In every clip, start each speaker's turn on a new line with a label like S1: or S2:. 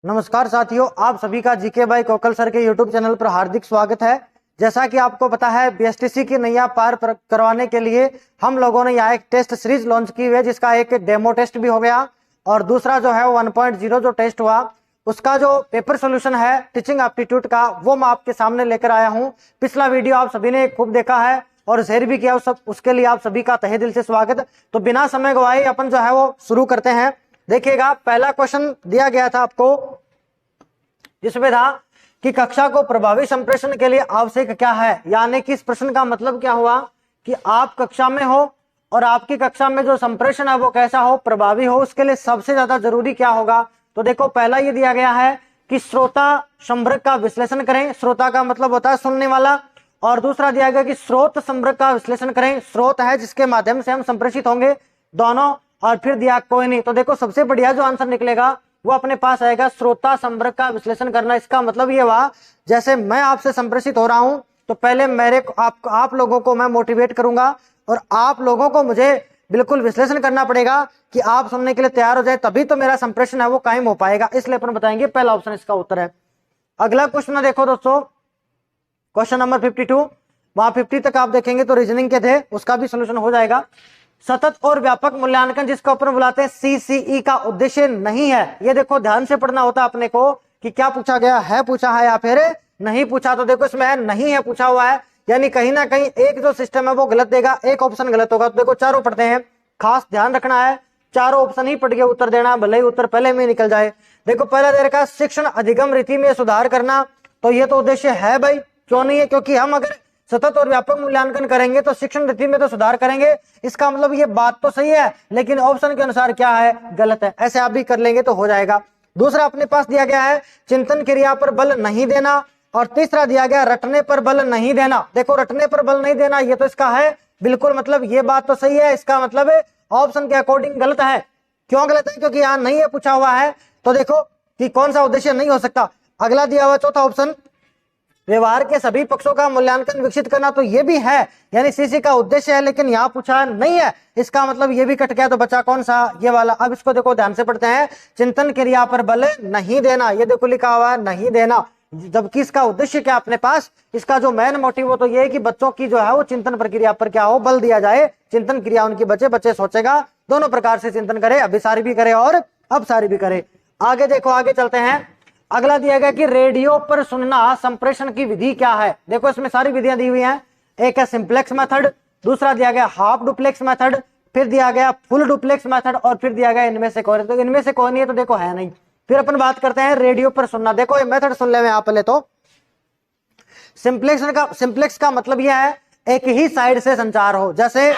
S1: नमस्कार साथियों, आप सभी का जीके बाई कोकल सर के यूट्यूब चैनल पर हार्दिक स्वागत है। जैसा कि आपको पता है, बीएसटीसी की नैया पार करवाने के लिए हम लोगों ने यहाँ एक टेस्ट सीरीज लॉन्च की हुई है, जिसका एक डेमो टेस्ट भी हो गया और दूसरा जो है 1.0 जो टेस्ट हुआ उसका जो पेपर सोल्यूशन है टीचिंग एप्टीट्यूड का, वो मैं आपके सामने लेकर आया हूँ। पिछला वीडियो आप सभी ने खूब देखा है और शेयर भी किया, उसके लिए आप सभी का तहे दिल से स्वागत। तो बिना समय गवाए अपन जो है वो शुरू करते हैं। देखिएगा, पहला क्वेश्चन दिया गया था आपको, जिसमें था कि कक्षा को प्रभावी संप्रेषण के लिए आवश्यक क्या है। यानी कि इस प्रश्न का मतलब क्या हुआ कि आप कक्षा में हो और आपकी कक्षा में जो संप्रेषण है वो कैसा हो, प्रभावी हो, उसके लिए सबसे ज्यादा जरूरी क्या होगा। तो देखो, पहला ये दिया गया है कि श्रोता संवर्ग का विश्लेषण करें। श्रोता का मतलब होता है सुनने वाला। और दूसरा दिया गया कि स्रोत संवर्ग का विश्लेषण करें। स्रोत है जिसके माध्यम से हम संप्रेषित होंगे, दोनों। और फिर दिया कोई नहीं। तो देखो, सबसे बढ़िया जो आंसर निकलेगा वो अपने पास आएगा श्रोता संवर्ग का विश्लेषण करना। इसका मतलब ये हुआ, जैसे मैं आपसे संप्रेषित हो रहा हूं तो पहले आप लोगों को मैं मोटिवेट करूंगा और आप लोगों को मुझे बिल्कुल विश्लेषण करना पड़ेगा कि आप सुनने के लिए तैयार हो जाए, तभी तो मेरा संप्रेषण है वो कायम हो पाएगा। इसलिए अपन बताएंगे पहला ऑप्शन इसका उत्तर है। अगला क्वेश्चन देखो दोस्तों, क्वेश्चन नंबर 52। वहां 50 तक आप देखेंगे तो रीजनिंग के थे, उसका भी सोल्यूशन हो जाएगा। सतत और व्यापक मूल्यांकन, जिसको अपन बुलाते हैं सीसीई, का उद्देश्य नहीं है। ये देखो, ध्यान से पढ़ना होता है अपने को कि क्या पूछा गया है, पूछा है या फिर नहीं पूछा। तो देखो, इसमें नहीं है पूछा हुआ है, यानी कहीं ना कहीं एक जो सिस्टम है वो गलत देगा, एक ऑप्शन गलत होगा। तो देखो, चारों पढ़ते हैं, खास ध्यान रखना है, चारों ऑप्शन ही पढ़ के उत्तर देना, भले ही उत्तर पहले में निकल जाए। देखो, पहला दे रखा शिक्षण अधिगम रीति में सुधार करना। तो ये तो उद्देश्य है भाई, क्यों नहीं है, क्योंकि हम अगर सतत और व्यापक मूल्यांकन करेंगे तो शिक्षण रीति में तो सुधार करेंगे। इसका मतलब ये बात तो सही है, लेकिन ऑप्शन के अनुसार क्या है, गलत है। ऐसे आप भी कर लेंगे तो हो जाएगा। दूसरा अपने पास दिया गया है चिंतन क्रिया पर बल नहीं देना। और तीसरा दिया गया रटने पर बल नहीं देना। देखो, रटने पर बल नहीं देना, ये तो इसका है बिल्कुल, मतलब ये बात तो सही है। इसका मतलब ऑप्शन के अकॉर्डिंग गलत है। क्यों गलत है? क्योंकि यहाँ नहीं है पूछा हुआ है। तो देखो कि कौन सा उद्देश्य नहीं हो सकता। अगला दिया हुआ चौथा ऑप्शन, व्यवहार के सभी पक्षों का मूल्यांकन विकसित करना। तो ये भी है, यानी सीसी का उद्देश्य है, लेकिन यहाँ पूछा नहीं है। इसका मतलब ये भी कट गया। तो बचा कौन सा, ये वाला। अब इसको देखो, ध्यान से पढ़ते हैं। चिंतन क्रिया पर बल नहीं देना, ये देखो लिखा हुआ है नहीं देना, जबकि इसका उद्देश्य क्या अपने पास, इसका जो मेन मोटिव वो तो ये है कि बच्चों की जो है वो चिंतन प्रक्रिया पर क्या हो, बल दिया जाए। चिंतन क्रिया उनकी बच्चे सोचेगा, दोनों प्रकार से चिंतन करे, अभिसारी भी करे और अपसारी भी करे। आगे देखो, आगे चलते हैं। अगला दिया गया कि रेडियो पर सुनना संप्रेषण की विधि क्या है। देखो, इसमें सारी विधियां दी हुई हैं। एक है सिंप्लेक्स मेथड, दूसरा दिया गया हाफ डुप्लेक्स मेथड, फिर दिया गया फुल डुप्लेक्स मेथड, और फिर दिया गया इनमें से कोई। तो इनमें से कोई नहीं है, तो देखो है नहीं। फिर अपन बात करते हैं रेडियो पर सुनना। देखो, ये मेथड सुन ले में आप पहले तो। सिंप्लेक्स का मतलब यह है एक ही साइड से संचार हो। जैसे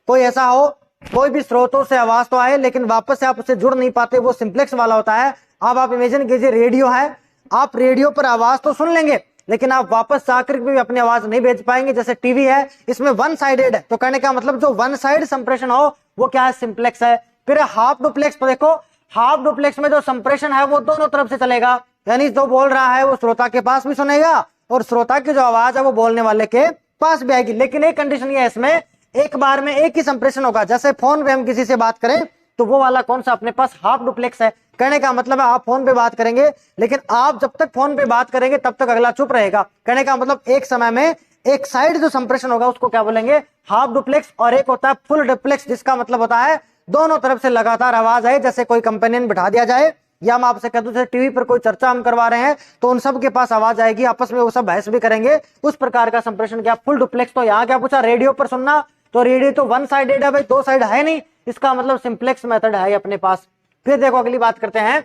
S1: कोई ऐसा हो, कोई भी स्रोतों से आवाज तो आए लेकिन वापस से आप उससे जुड़ नहीं पाते, वो सिंप्लेक्स वाला होता है। अब आप इमेजिन कीजिए, रेडियो है, आप रेडियो पर आवाज तो सुन लेंगे लेकिन आप वापस जाकर भी अपनी आवाज नहीं भेज पाएंगे। जैसे टीवी है, इसमें वन साइडेड है, तो कहने का मतलब जो वन साइड संप्रेषण हो वो क्या है, सिंप्लेक्स है। फिर हाफ डुप्लेक्स। तो देखो, हाफ डुप्लेक्स में जो संप्रेषण है वो दोनों तरफ से चलेगा, यानी जो बोल रहा है वो श्रोता के पास भी सुनेगा और श्रोता की जो आवाज है वो बोलने वाले के पास भी आएगी। लेकिन एक कंडीशन ये है, इसमें एक बार में एक ही संप्रेषण होगा। जैसे फोन पे हम किसी से बात करें तो वो वाला कौन सा अपने पास, हाफ डुप्लेक्स है। कहने का मतलब है आप फोन पे बात करेंगे, लेकिन आप जब तक फोन पे बात करेंगे तब तक अगला चुप रहेगा। कहने का मतलब एक समय में एक साइड जो संप्रेषण होगा उसको क्या बोलेंगे, हाफ डुप्लेक्स। और एक होता है फुल डुप्लेक्स, जिसका मतलब होता है दोनों तरफ से लगातार आवाज आए। जैसे कोई कंपेनियन बिठा दिया जाए, या मैं आपसे कह दूं जैसे टीवी पर कोई चर्चा हम करवा रहे हैं तो उन सब के पास आवाज आएगी, आपस में वो सब बहस भी करेंगे। उस प्रकार का संप्रेषण क्या, फुल डुप्लेक्स। तो यहाँ क्या पूछा, रेडियो पर सुनना। तो रेडियो तो वन साइडेड है भाई, दो साइड है नहीं, इसका मतलब सिंप्लेक्स मेथड है अपने पास। फिर देखो, अगली बात करते हैं।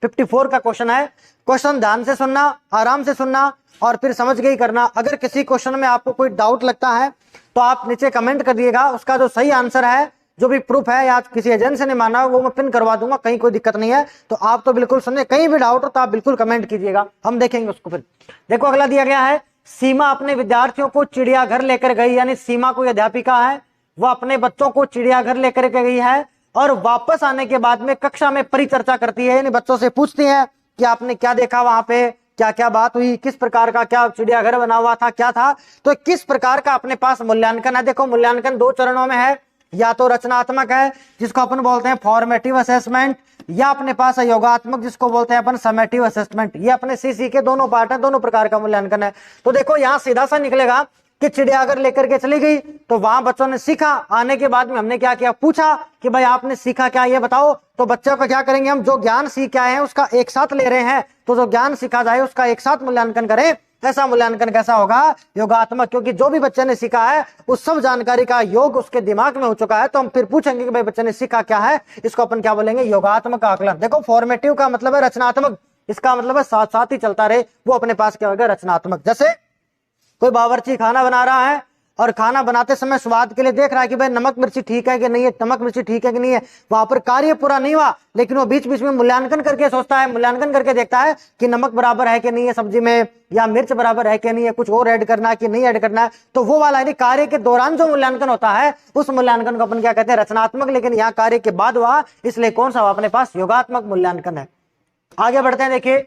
S1: 54 का क्वेश्चन है। क्वेश्चन ध्यान से सुनना, आराम से सुनना और फिर समझ के ही करना। अगर किसी क्वेश्चन में आपको कोई डाउट लगता है तो आप नीचे कमेंट कर दिएगा। उसका जो सही आंसर है, जो भी प्रूफ है या किसी एजेंट से नहीं माना, वो मैं पिन करवा दूंगा, कहीं कोई दिक्कत नहीं है। तो आप तो बिल्कुल सुनिए, कहीं भी डाउट हो तो आप बिल्कुल कमेंट कीजिएगा, हम देखेंगे उसको। फिर देखो, अगला दिया गया है, सीमा अपने विद्यार्थियों को चिड़ियाघर लेकर गई। यानी सीमा कोई अध्यापिका है, वो अपने बच्चों को चिड़ियाघर लेकर के गई है और वापस आने के बाद में कक्षा में परिचर्चा करती है। यानी बच्चों से पूछती है कि आपने क्या देखा वहां पे, क्या क्या बात हुई, किस प्रकार का क्या चिड़ियाघर बना हुआ था, क्या था। तो किस प्रकार का अपने पास मूल्यांकन है। देखो, मूल्यांकन दो चरणों में है। या तो रचनात्मक है जिसको अपन बोलते हैं फॉर्मेटिव असेसमेंट, या अपने पास है योगात्मक जिसको बोलते हैं अपन समेटिव असेसमेंट। ये अपने सीसी के दोनों पार्ट है, दोनों प्रकार का मूल्यांकन है। तो देखो यहाँ सीधा सा निकलेगा कि चिड़िया अगर लेकर के चली गई तो वहां बच्चों ने सीखा, आने के बाद में हमने क्या किया, पूछा कि भाई आपने सीखा क्या ये बताओ। तो बच्चों का क्या करेंगे, हम जो ज्ञान सीख के आए हैं उसका एक साथ ले रहे हैं, तो जो ज्ञान सीखा जाए उसका एक साथ मूल्यांकन करें। ऐसा मूल्यांकन कैसा होगा, योगात्मक, क्योंकि जो भी बच्चे ने सीखा है उस सब जानकारी का योग उसके दिमाग में हो चुका है। तो हम फिर पूछेंगे कि भाई बच्चे ने सीखा क्या है, इसको अपन क्या बोलेंगे, योगात्मक आकलन। देखो फॉर्मेटिव का मतलब है रचनात्मक, इसका मतलब है साथ साथ ही चलता रहे, वो अपने पास क्या होगा, रचनात्मक। जैसे कोई बावर्ची खाना बना रहा है और खाना बनाते समय स्वाद के लिए देख रहा है कि भाई नमक मिर्ची ठीक है कि नहीं है, नमक मिर्ची ठीक है कि नहीं है, वहां पर कार्य पूरा नहीं हुआ, लेकिन वो बीच बीच में मूल्यांकन करके सोचता है, मूल्यांकन करके देखता है कि नमक बराबर है कि नहीं है सब्जी में, या मिर्च बराबर है कि नहीं है, कुछ और ऐड करना है कि नहीं ऐड करना है। तो वो वाला यानी कार्य के दौरान जो मूल्यांकन होता है उस मूल्यांकन को अपन क्या कहते हैं, रचनात्मक। लेकिन यहाँ कार्य के बाद हुआ, इसलिए कौन सा हुआ अपने पास, योगात्मक मूल्यांकन है। आगे बढ़ते हैं, देखिए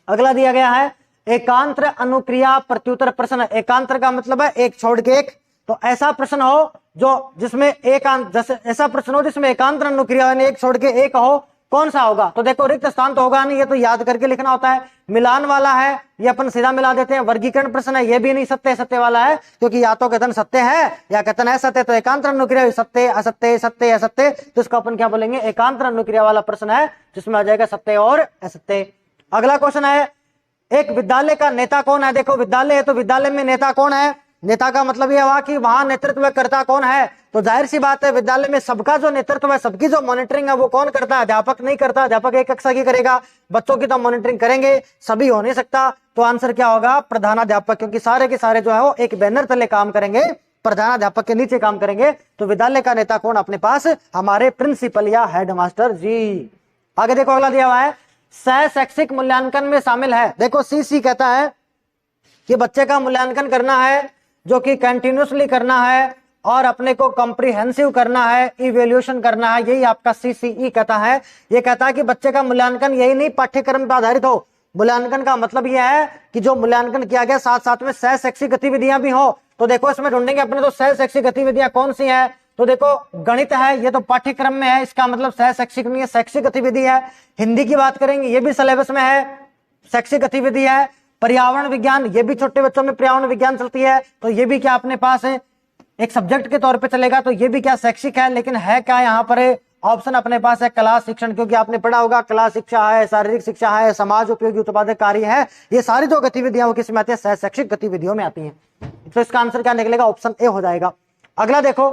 S1: अगला दिया गया है एकांतर अनुक्रिया प्रत्युत्तर प्रश्न। एकांतर का मतलब है एक छोड़ के एक, तो ऐसा प्रश्न हो जो जिसमें जैसे ऐसा प्रश्न हो जिसमें एकांतर अनुक्रिया यानी एक छोड़ के एक हो, कौन सा होगा। तो देखो रिक्त स्थान तो होगा नहीं, ये तो याद करके लिखना होता है। मिलान वाला है, ये अपन सीधा मिला देते हैं। वर्गीकरण प्रश्न है, ये भी नहीं सत्य सत्य वाला है, क्योंकि या तो कथन सत्य है या कथन असत्य। तो एकांतर अनुक्रिया सत्य असत्य सत्य असत्य, तो इसको अपन क्या बोलेंगे, एकांतर अनुक्रिया वाला प्रश्न है जिसमें आ जाएगा सत्य और असत्य। अगला क्वेश्चन है एक विद्यालय का नेता कौन है। देखो विद्यालय है तो विद्यालय में नेता कौन है, नेता का मतलब यह हुआ कि वहां नेतृत्व करता कौन है। तो जाहिर सी बात है विद्यालय में सबका जो नेतृत्व है, सबकी जो मॉनिटरिंग है वो कौन करता है, अध्यापक नहीं करता। अध्यापक एक कक्षा की करेगा, बच्चों की तो मॉनिटरिंग करेंगे, सभी हो नहीं सकता। तो आंसर क्या होगा, प्रधानाध्यापक, क्योंकि सारे के सारे जो है वो एक बैनर तले काम करेंगे, प्रधानाध्यापक के नीचे काम करेंगे। तो विद्यालय का नेता कौन अपने पास, हमारे प्रिंसिपल या हेडमास्टर जी। आगे देखो अगला दिया हुआ है सह शैक्षिक मूल्यांकन में शामिल है। देखो सीसी कहता है कि बच्चे का मूल्यांकन करना है जो कि कंटिन्यूसली करना है और अपने को कॉम्प्रिहेंसिव करना है, इवेल्यूशन करना है, यही आपका सीसीई कहता है। ये कहता है कि बच्चे का मूल्यांकन यही नहीं पाठ्यक्रम पर आधारित हो, मूल्यांकन का मतलब यह है कि जो मूल्यांकन किया गया साथ साथ में सह शैक्षिक गतिविधियां भी हो। तो देखो इसमें ढूंढेंगे अपने तो सह शैक्षिक गतिविधियां कौन सी है। तो देखो गणित है, ये तो पाठ्यक्रम में है, इसका मतलब सह शैक्षिक नहीं है, शैक्षिक गतिविधि है। हिंदी की बात करेंगे, ये भी सिलेबस में है, शैक्षिक गतिविधि है। पर्यावरण विज्ञान, ये भी छोटे बच्चों में पर्यावरण विज्ञान चलती है, तो ये भी क्या अपने पास है एक सब्जेक्ट के तौर पे चलेगा, तो ये भी क्या शैक्षिक है। लेकिन है क्या यहाँ पर ऑप्शन अपने पास है कला शिक्षण, क्योंकि आपने पढ़ा होगा कला शिक्षा है, शारीरिक शिक्षा है, समाज उपयोगी उत्पादक कार्य है, ये सारी जो गतिविधियां वो किस में आती है, सह शैक्षिक गतिविधियों में आती हैं। तो इसका आंसर क्या निकलेगा, ऑप्शन ए हो जाएगा। अगला देखो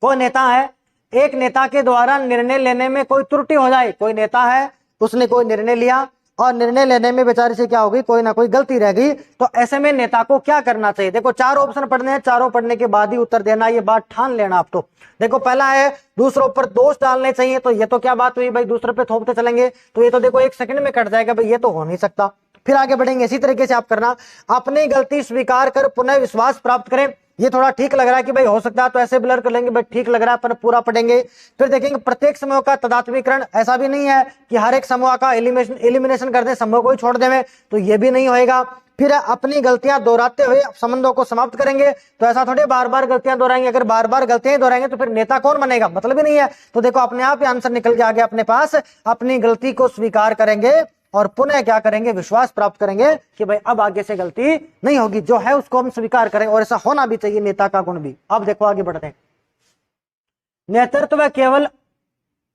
S1: कोई नेता है, एक नेता के द्वारा निर्णय लेने में कोई त्रुटि हो जाए। कोई नेता है, उसने कोई निर्णय लिया और निर्णय लेने में बेचारे से क्या होगी, कोई ना कोई गलती रह गई, तो ऐसे में नेता को क्या करना चाहिए। देखो चार ऑप्शन पढ़ने हैं, चारों पढ़ने के बाद ही उत्तर देना, ये बात ठान लेना आप। तो देखो पहला है दूसरों पर दोष डालने चाहिए। तो ये तो क्या बात हुई भाई, दूसरे पे थोपते चलेंगे, तो ये तो देखो एक सेकंड में कट जाएगा भाई, ये तो हो नहीं सकता। फिर आगे बढ़ेंगे, इसी तरीके से आप करना, अपनी गलती स्वीकार कर पुनः विश्वास प्राप्त करें। ये थोड़ा ठीक लग रहा है कि भाई हो सकता है, तो ऐसे ब्लर कर लेंगे, भाई ठीक लग रहा है, पर पूरा पढ़ेंगे। फिर देखेंगे प्रत्येक समूह का तदात्मीकरण, ऐसा भी नहीं है कि हर एक समूह का एलिमिनेशन कर दें, समूह को ही छोड़ दें, तो ये भी नहीं होएगा। फिर अपनी गलतियां दोहराते हुए संबंधों को समाप्त करेंगे, तो ऐसा थोड़ी बार बार गलतियां दोहराएंगे। अगर बार बार गलतियां दोहराएंगे तो फिर नेता कौन बनेगा, मतलब ही नहीं है। तो देखो अपने आप ही आंसर निकल के आ गया अपने पास, अपनी गलती को स्वीकार करेंगे और पुनः क्या करेंगे, विश्वास प्राप्त करेंगे कि भाई अब आगे से गलती नहीं होगी, जो है उसको हम स्वीकार करें, और ऐसा होना भी चाहिए, नेता का गुण भी। अब देखो आगे बढ़ते हैं, नेतृत्व केवल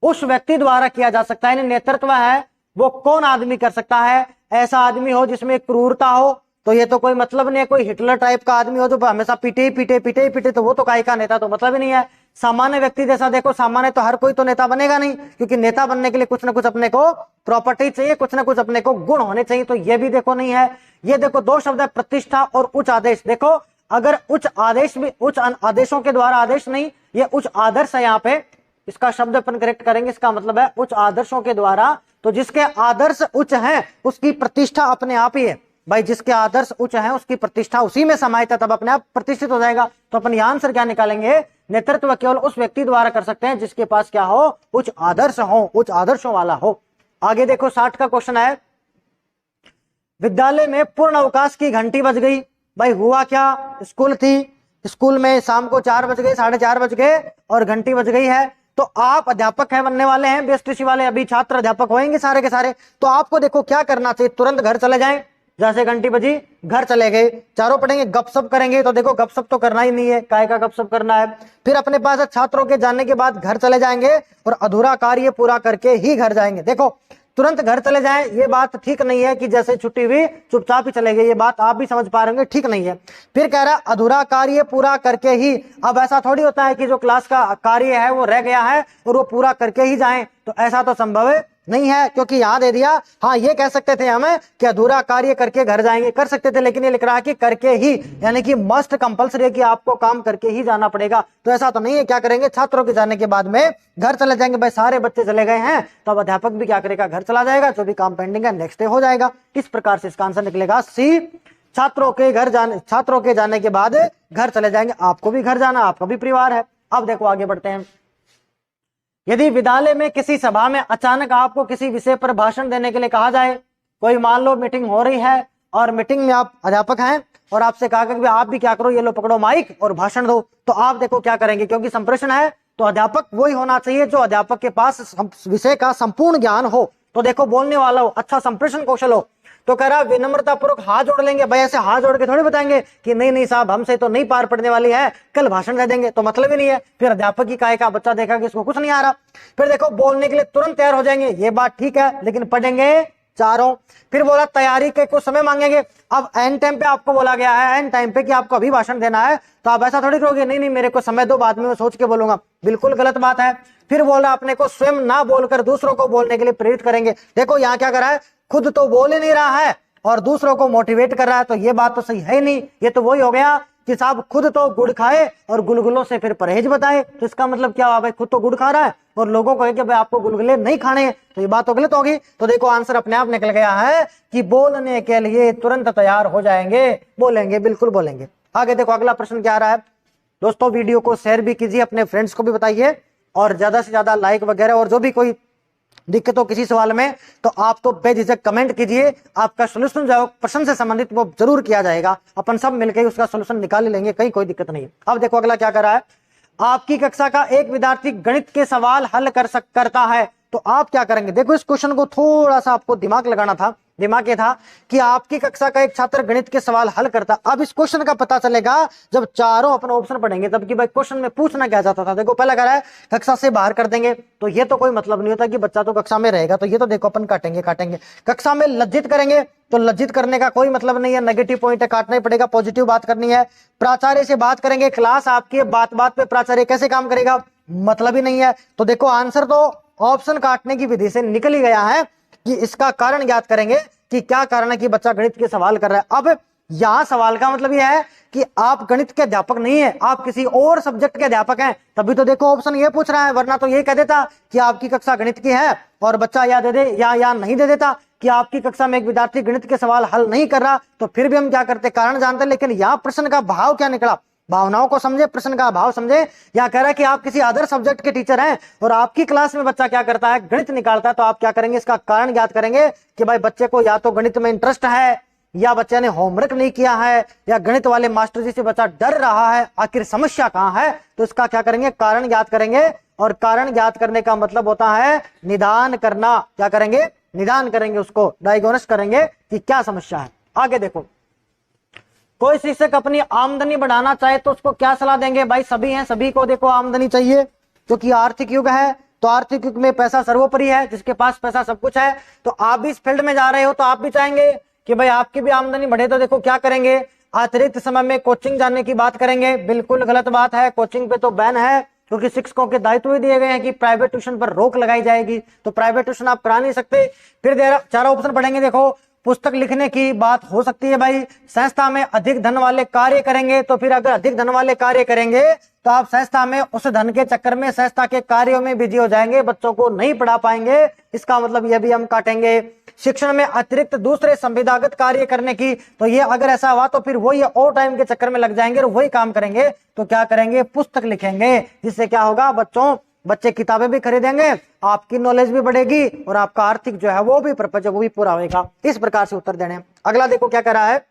S1: उस व्यक्ति द्वारा किया जा सकता है, यानी नेतृत्व है वो कौन आदमी कर सकता है, ऐसा आदमी हो जिसमें क्रूरता हो, तो ये तो कोई मतलब नहीं है। कोई हिटलर टाइप का आदमी हो जो हमेशा पीटे ही पीटे पीटे ही पीटे, तो वो तो काय का नेता, तो मतलब ही नहीं है। सामान्य व्यक्ति जैसा, देखो सामान्य तो हर कोई तो नेता बनेगा नहीं, क्योंकि नेता बनने के लिए कुछ ना कुछ अपने को प्रॉपर्टी चाहिए, कुछ ना कुछ अपने को गुण होने चाहिए, तो ये भी देखो नहीं है। ये देखो दो शब्द है, प्रतिष्ठा और उच्च आदेश। देखो अगर उच्च आदेश भी, उच्च आदेशों के द्वारा आदेश नहीं, ये उच्च आदर्श है, यहाँ पे इसका शब्द अपन करेक्ट करेंगे, इसका मतलब है उच्च आदर्शों के द्वारा। तो जिसके आदर्श उच्च हैं उसकी प्रतिष्ठा अपने आप ही है भाई, जिसके आदर्श उच्च हैं उसकी प्रतिष्ठा उसी में समाहित है, तब अपने आप प्रतिष्ठित हो जाएगा। तो अपन यह आंसर क्या निकालेंगे, नेतृत्व केवल उस व्यक्ति द्वारा कर सकते हैं जिसके पास क्या हो, उच्च आदर्श हो, उच्च आदर्शों वाला हो। आगे देखो 60 का क्वेश्चन है, विद्यालय में पूर्ण अवकाश की घंटी बज गई। भाई हुआ क्या, स्कूल थी, स्कूल में शाम को 4 बज गए, 4:30 बज गए और घंटी बज गई है, तो आप अध्यापक है बनने वाले हैं, बीएसटीसी वाले अभी छात्र अध्यापक होंगे सारे के सारे। तो आपको देखो क्या करना चाहिए, तुरंत घर चले जाएं। जैसे घंटी बजी घर चले गए, चारों पढ़ेंगे, गपशप करेंगे। तो देखो गपशप तो करना ही नहीं है, काय का गपशप करना है। फिर अपने पास छात्रों के जाने के बाद घर चले जाएंगे और अधूरा कार्य पूरा करके ही घर जाएंगे। देखो तुरंत घर चले जाएं, ये बात ठीक नहीं है कि जैसे छुट्टी हुई चुपचाप ही चले गए, ये बात आप भी समझ पा रहे होंगे, ठीक नहीं है। फिर कह रहा है अधूरा कार्य पूरा करके ही। अब ऐसा थोड़ी होता है कि जो क्लास का कार्य है वो रह गया है और वो पूरा करके ही जाएं, तो ऐसा तो संभव नहीं है, क्योंकि यहां दे दिया। हाँ ये कह सकते थे हमें कि अधूरा कार्य करके घर जाएंगे, कर सकते थे, लेकिन ये लिख रहा है कि करके ही, यानी कि मस्ट कंपलसरी है कि आपको काम करके ही जाना पड़ेगा। तो ऐसा तो नहीं है, क्या करेंगे, छात्रों के जाने के बाद में घर चले जाएंगे। भाई सारे बच्चे चले गए हैं तो अब अध्यापक भी क्या करेगा, घर चला जाएगा, जो भी काम पेंडिंग है नेक्स्ट डे हो जाएगा। इस प्रकार से इसका आंसर निकलेगा सी, छात्रों के जाने के बाद घर चले जाएंगे। आपको भी घर जाना, आपका भी परिवार है। अब देखो आगे बढ़ते हैं। यदि विद्यालय में किसी सभा में अचानक आपको किसी विषय पर भाषण देने के लिए कहा जाए, कोई मान लो मीटिंग हो रही है और मीटिंग में आप अध्यापक हैं और आपसे कहा कि आप भी क्या करो, ये लो पकड़ो माइक और भाषण दो, तो आप देखो क्या करेंगे, क्योंकि संप्रेषण है तो अध्यापक वही होना चाहिए जो अध्यापक के पास विषय का संपूर्ण ज्ञान हो। तो देखो बोलने वाला हो, अच्छा संप्रेषण कौशल हो। तो कह रहा विनम्रता पूर्वक हाथ जोड़ लेंगे। भाई ऐसे हाथ जोड़ के थोड़ी बताएंगे कि नहीं नहीं साहब हमसे तो नहीं पार पड़ने वाली है, कल भाषण दे देंगे, तो मतलब ही नहीं है। फिर अध्यापक ही काय का बच्चा देखा कि इसको कुछ नहीं आ रहा। फिर देखो बोलने के लिए तुरंत तैयार हो जाएंगे, ये बात ठीक है, लेकिन पढ़ेंगे चारों। फिर बोला तैयारी के कुछ समय मांगेंगे। अब एन टाइम पे आपको बोला गया है, एन टाइम पे कि आपको अभी भाषण देना है, तो आप ऐसा थोड़ी करोगे नहीं नहीं मेरे को समय दो, बाद में मैं सोच के बोलूंगा, बिल्कुल गलत बात है। फिर बोल रहा अपने को स्वयं ना बोलकर दूसरों को बोलने के लिए प्रेरित करेंगे। देखो यहाँ क्या कर रहा है, खुद तो बोल ही नहीं रहा है और दूसरों को मोटिवेट कर रहा है, तो ये बात तो सही है नहीं। ये तो वही हो गया कि साहब खुद तो गुड़ खाए और गुलगुलों से फिर परहेज बताए। तो इसका मतलब क्या हुआ, भाई खुद तो गुड़ खा रहा है और लोगों को है कि भाई आपको गुलगुले नहीं खाने हैं, तो ये बात तो गलत होगी। तो देखो आंसर अपने आप निकल गया है कि बोलने के लिए तुरंत तैयार हो जाएंगे, बोलेंगे, बिल्कुल बोलेंगे। आगे देखो अगला प्रश्न क्या आ रहा है। दोस्तों वीडियो को शेयर भी कीजिए, अपने फ्रेंड्स को भी बताइए और ज्यादा से ज्यादा लाइक वगैरह, और जो भी कोई दिक्कत हो किसी सवाल में तो आप तो बेझिझक कमेंट कीजिए। आपका सोल्यूशन जो प्रश्न से संबंधित वो जरूर किया जाएगा, अपन सब मिलकर उसका सोल्यूशन निकाल ही लेंगे, कहीं कोई दिक्कत नहीं है। अब देखो अगला क्या कर रहा है, आपकी कक्षा का एक विद्यार्थी गणित के सवाल हल करता है, तो आप क्या करेंगे। देखो इस क्वेश्चन को थोड़ा सा आपको दिमाग लगाना था। दिमाग ये था कि आपकी कक्षा का एक छात्र गणित के सवाल हल करता। अब इस क्वेश्चन का पता चलेगा जब चारों अपन ऑप्शन पढ़ेंगे, तब कि भाई क्वेश्चन में पूछना क्या चाहता था। देखो पहला कह रहा है कक्षा से बाहर कर देंगे, तो ये तो कोई मतलब नहीं होता कि बच्चा तो कक्षा में रहेगा, तो ये तो देखो अपन काटेंगे। कक्षा में लज्जित करेंगे, तो लज्जित करने का कोई मतलब नहीं है, नेगेटिव पॉइंट है, काटना ही पड़ेगा, पॉजिटिव बात करनी है। प्राचार्य से बात करेंगे, क्लास आपकी बात बात पे प्राचार्य कैसे काम करेगा, मतलब ही नहीं है। तो देखो आंसर तो ऑप्शन काटने की विधि से निकल ही गया है कि इसका कारण ज्ञात करेंगे कि क्या कारण है कि बच्चा गणित के सवाल कर रहा है। अब यहां सवाल का मतलब यह है कि आप गणित के अध्यापक नहीं है, आप किसी और सब्जेक्ट के अध्यापक हैं, तभी तो देखो ऑप्शन ये पूछ रहा है, वरना तो ये कह देता कि आपकी कक्षा गणित की है और बच्चा या दे दे या नहीं दे देता कि आपकी कक्षा में एक विद्यार्थी गणित के सवाल हल नहीं कर रहा, तो फिर भी हम क्या करते, कारण जानते। लेकिन यहाँ प्रश्न का भाव क्या निकला, भावनाओं को समझे, प्रश्न का भाव समझे। या कह रहा है कि आप किसी अदर सब्जेक्ट के टीचर हैं और आपकी क्लास में बच्चा क्या करता है, गणित निकालता है, तो आप क्या करेंगे, इसका कारण ज्ञात करेंगे कि भाई बच्चे को या तो गणित में इंटरेस्ट है, या बच्चे ने होमवर्क नहीं किया है, या गणित वाले मास्टर जी से बच्चा डर रहा है, आखिर समस्या कहां है। तो इसका क्या करेंगे, कारण ज्ञात करेंगे। और कारण ज्ञात करने का मतलब होता है निदान करना। क्या करेंगे, निदान करेंगे, उसको डायग्नोसिस करेंगे कि क्या समस्या है। आगे देखो, कोई शिक्षक अपनी आमदनी बढ़ाना चाहे तो उसको क्या सलाह देंगे। भाई सभी हैं, सभी को देखो आमदनी चाहिए, क्योंकि आर्थिक युग है, तो आर्थिक युग में पैसा सर्वोपरि है, जिसके पास पैसा सब कुछ है। तो आप भी इस फील्ड में जा रहे हो तो आप भी चाहेंगे कि भाई आपकी भी आमदनी बढ़े, तो देखो क्या करेंगे, अतिरिक्त समय में कोचिंग जाने की बात करेंगे। बिल्कुल गलत बात है, कोचिंग पे तो बैन है, क्योंकि शिक्षकों के दायित्व भी दिए गए हैं कि प्राइवेट ट्यूशन पर रोक लगाई जाएगी, तो प्राइवेट ट्यूशन आप करा नहीं सकते। फिर चारों ऑप्शन पढ़ेंगे। देखो पुस्तक लिखने की बात हो सकती है, भाई संस्था में अधिक धन वाले कार्य करेंगे, तो फिर अगर अधिक धन वाले कार्य करेंगे तो आप संस्था में उस धन के चक्कर में संस्था के कार्यों में बिजी हो जाएंगे, बच्चों को नहीं पढ़ा पाएंगे, इसका मतलब यह भी हम काटेंगे। शिक्षण में अतिरिक्त दूसरे संविदागत कार्य करने की, तो ये अगर ऐसा हुआ तो फिर वही और टाइम के चक्कर में लग जाएंगे और वही काम करेंगे, तो क्या करेंगे, पुस्तक लिखेंगे, जिससे क्या होगा, बच्चे किताबें भी खरीदेंगे, आपकी नॉलेज भी बढ़ेगी और आपका आर्थिक जो है वो भी पर्पज वो भी पूरा होगा। इस प्रकार से उत्तर देने। अगला देखो क्या कह रहा है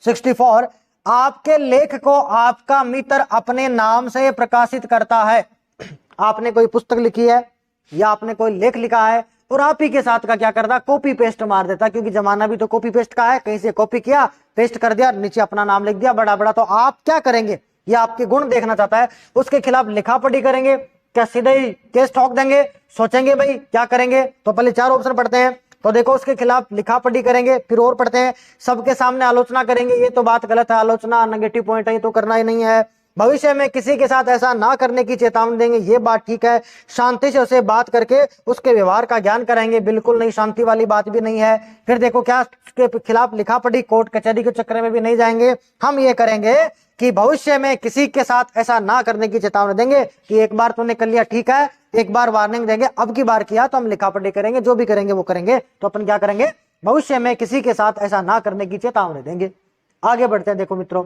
S1: 64, आपके लेख को आपका मित्र अपने नाम से प्रकाशित करता है। आपने कोई पुस्तक लिखी है या आपने कोई लेख लिखा है और आप ही के साथ का क्या करता, कॉपी पेस्ट मार देता, क्योंकि जमाना भी तो कॉपी पेस्ट का है। कहीं से कॉपी किया, पेस्ट कर दिया, नीचे अपना नाम लिख दिया बड़ा बड़ा। तो आप क्या करेंगे, ये आपके गुण देखना चाहता है, उसके खिलाफ लिखापढ़ी करेंगे क्या, सीधे ही केस ठोक देंगे, सोचेंगे भाई क्या करेंगे। तो पहले 4 ऑप्शन पढ़ते हैं। तो देखो उसके खिलाफ लिखापढ़ी करेंगे, फिर और पढ़ते हैं, सबके सामने आलोचना करेंगे, ये तो बात गलत है, आलोचना नेगेटिव पॉइंट है, ये तो करना ही नहीं है। भविष्य में किसी के साथ ऐसा ना करने की चेतावनी देंगे, ये बात ठीक है। शांति से उसे बात करके उसके व्यवहार का ज्ञान कराएंगे, बिल्कुल नहीं, शांति वाली बात भी नहीं है। फिर देखो क्या, उसके खिलाफ लिखापढ़ी, कोर्ट कचहरी के चक्कर में भी नहीं जाएंगे। हम ये करेंगे कि भविष्य में किसी के साथ ऐसा ना करने की चेतावनी देंगे कि एक बार तूने कर लिया ठीक है, एक बार वार्निंग देंगे, अब की बार किया तो हम लिखापढ़ी करेंगे, जो भी करेंगे वो करेंगे। तो अपन क्या करेंगे, भविष्य में किसी के साथ ऐसा ना करने की चेतावनी देंगे। आगे बढ़ते हैं। देखो मित्रों,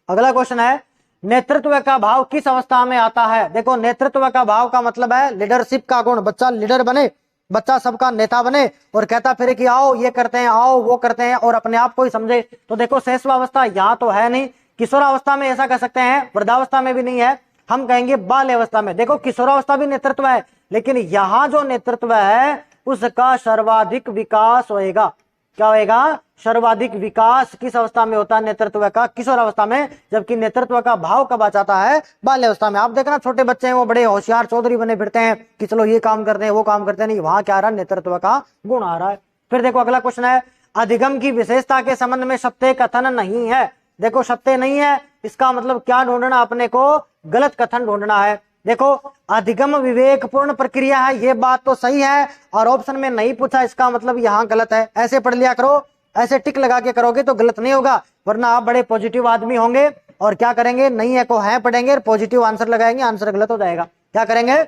S1: अगला क्वेश्चन है, नेतृत्व का भाव किस अवस्था में आता है। देखो नेतृत्व का भाव का मतलब है लीडरशिप का गुण, बच्चा लीडर बने, बच्चा सबका नेता बने और कहता फिरे कि आओ ये करते हैं, आओ वो करते हैं, और अपने आप को ही समझे। तो देखो शैशवावस्था यहाँ तो है नहीं, किशोरावस्था में ऐसा कह सकते हैं, वृद्धावस्था में भी नहीं है, हम कहेंगे बाल्यावस्था में। देखो किशोरावस्था भी नेतृत्व है, लेकिन यहाँ जो नेतृत्व है उसका सर्वाधिक विकास होएगा। क्या होएगा, सर्वाधिक विकास किस अवस्था में होता है, नेतृत्व का, किशोरावस्था में। जबकि नेतृत्व का भाव कब आ जाता है, बाल्यावस्था में। आप देखना छोटे बच्चे हैं वो बड़े होशियार चौधरी बने फिरते हैं कि चलो ये काम करते हैं वो काम करते हैं, नहीं, वहां क्या आ रहा है, नेतृत्व का गुण आ रहा है। फिर देखो अगला क्वेश्चन है, अधिगम की विशेषता के संबंध में सत्य कथन नहीं है। देखो सत्य नहीं है, इसका मतलब क्या ढूंढना, अपने को गलत कथन ढूंढना है। देखो अधिगम विवेकपूर्ण प्रक्रिया है, ये बात तो सही है, और ऑप्शन में नहीं पूछा, इसका मतलब यहाँ गलत है। ऐसे पढ़ लिया करो, ऐसे टिक लगा के करोगे तो गलत नहीं होगा, वरना आप बड़े पॉजिटिव आदमी होंगे और क्या करेंगे, नहीं है को है पढ़ेंगे और पॉजिटिव आंसर लगाएंगे, आंसर गलत हो जाएगा। क्या करेंगे,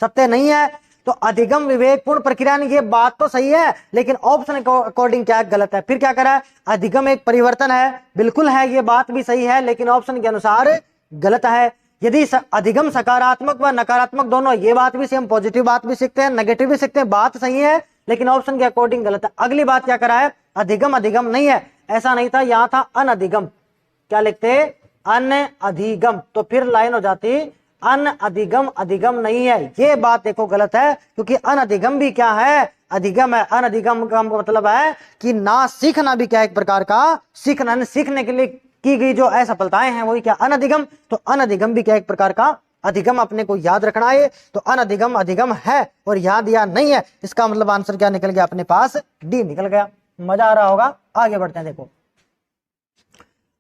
S1: सत्य नहीं है। तो अधिगम विवेकपूर्ण प्रक्रिया, ये बात तो सही है, लेकिन ऑप्शन के अकॉर्डिंग क्या गलत है। फिर क्या करा है, अधिगम एक परिवर्तन है, बिल्कुल है, ये बात भी सही है, लेकिन ऑप्शन के अनुसार गलत है। यदि अधिगम सकारात्मक व नकारात्मक दोनों, ये बात भी हम पॉजिटिव बात भी सीखते हैं, नेगेटिव भी सीखते हैं, बात सही है, लेकिन ऑप्शन के अकॉर्डिंग गलत है। अगली बात क्या करा है, अधिगम अधिगम नहीं है, ऐसा नहीं था, यहां था अनधिगम। क्या लिखते, अनधिगम, तो फिर लाइन हो जाती अनधिगम, अधिगम नहीं है। ये बात देखो गलत है, क्योंकि अनधिगम भी क्या है, अधिगम है। अनधिगम का मतलब है कि ना सीखना भी क्या एक प्रकार का सीखना, सीखने के लिए की गई जो असफलताएं हैं वही क्या अनधिगम। तो अनधिगम भी क्या एक प्रकार का अधिगम, अपने को याद रखना है। तो अनधिगम अधिगम है और याद या नहीं है, इसका मतलब आंसर क्या निकल गया अपने पास, डी निकल गया। मजा आ रहा होगा। आगे बढ़ते हैं। देखो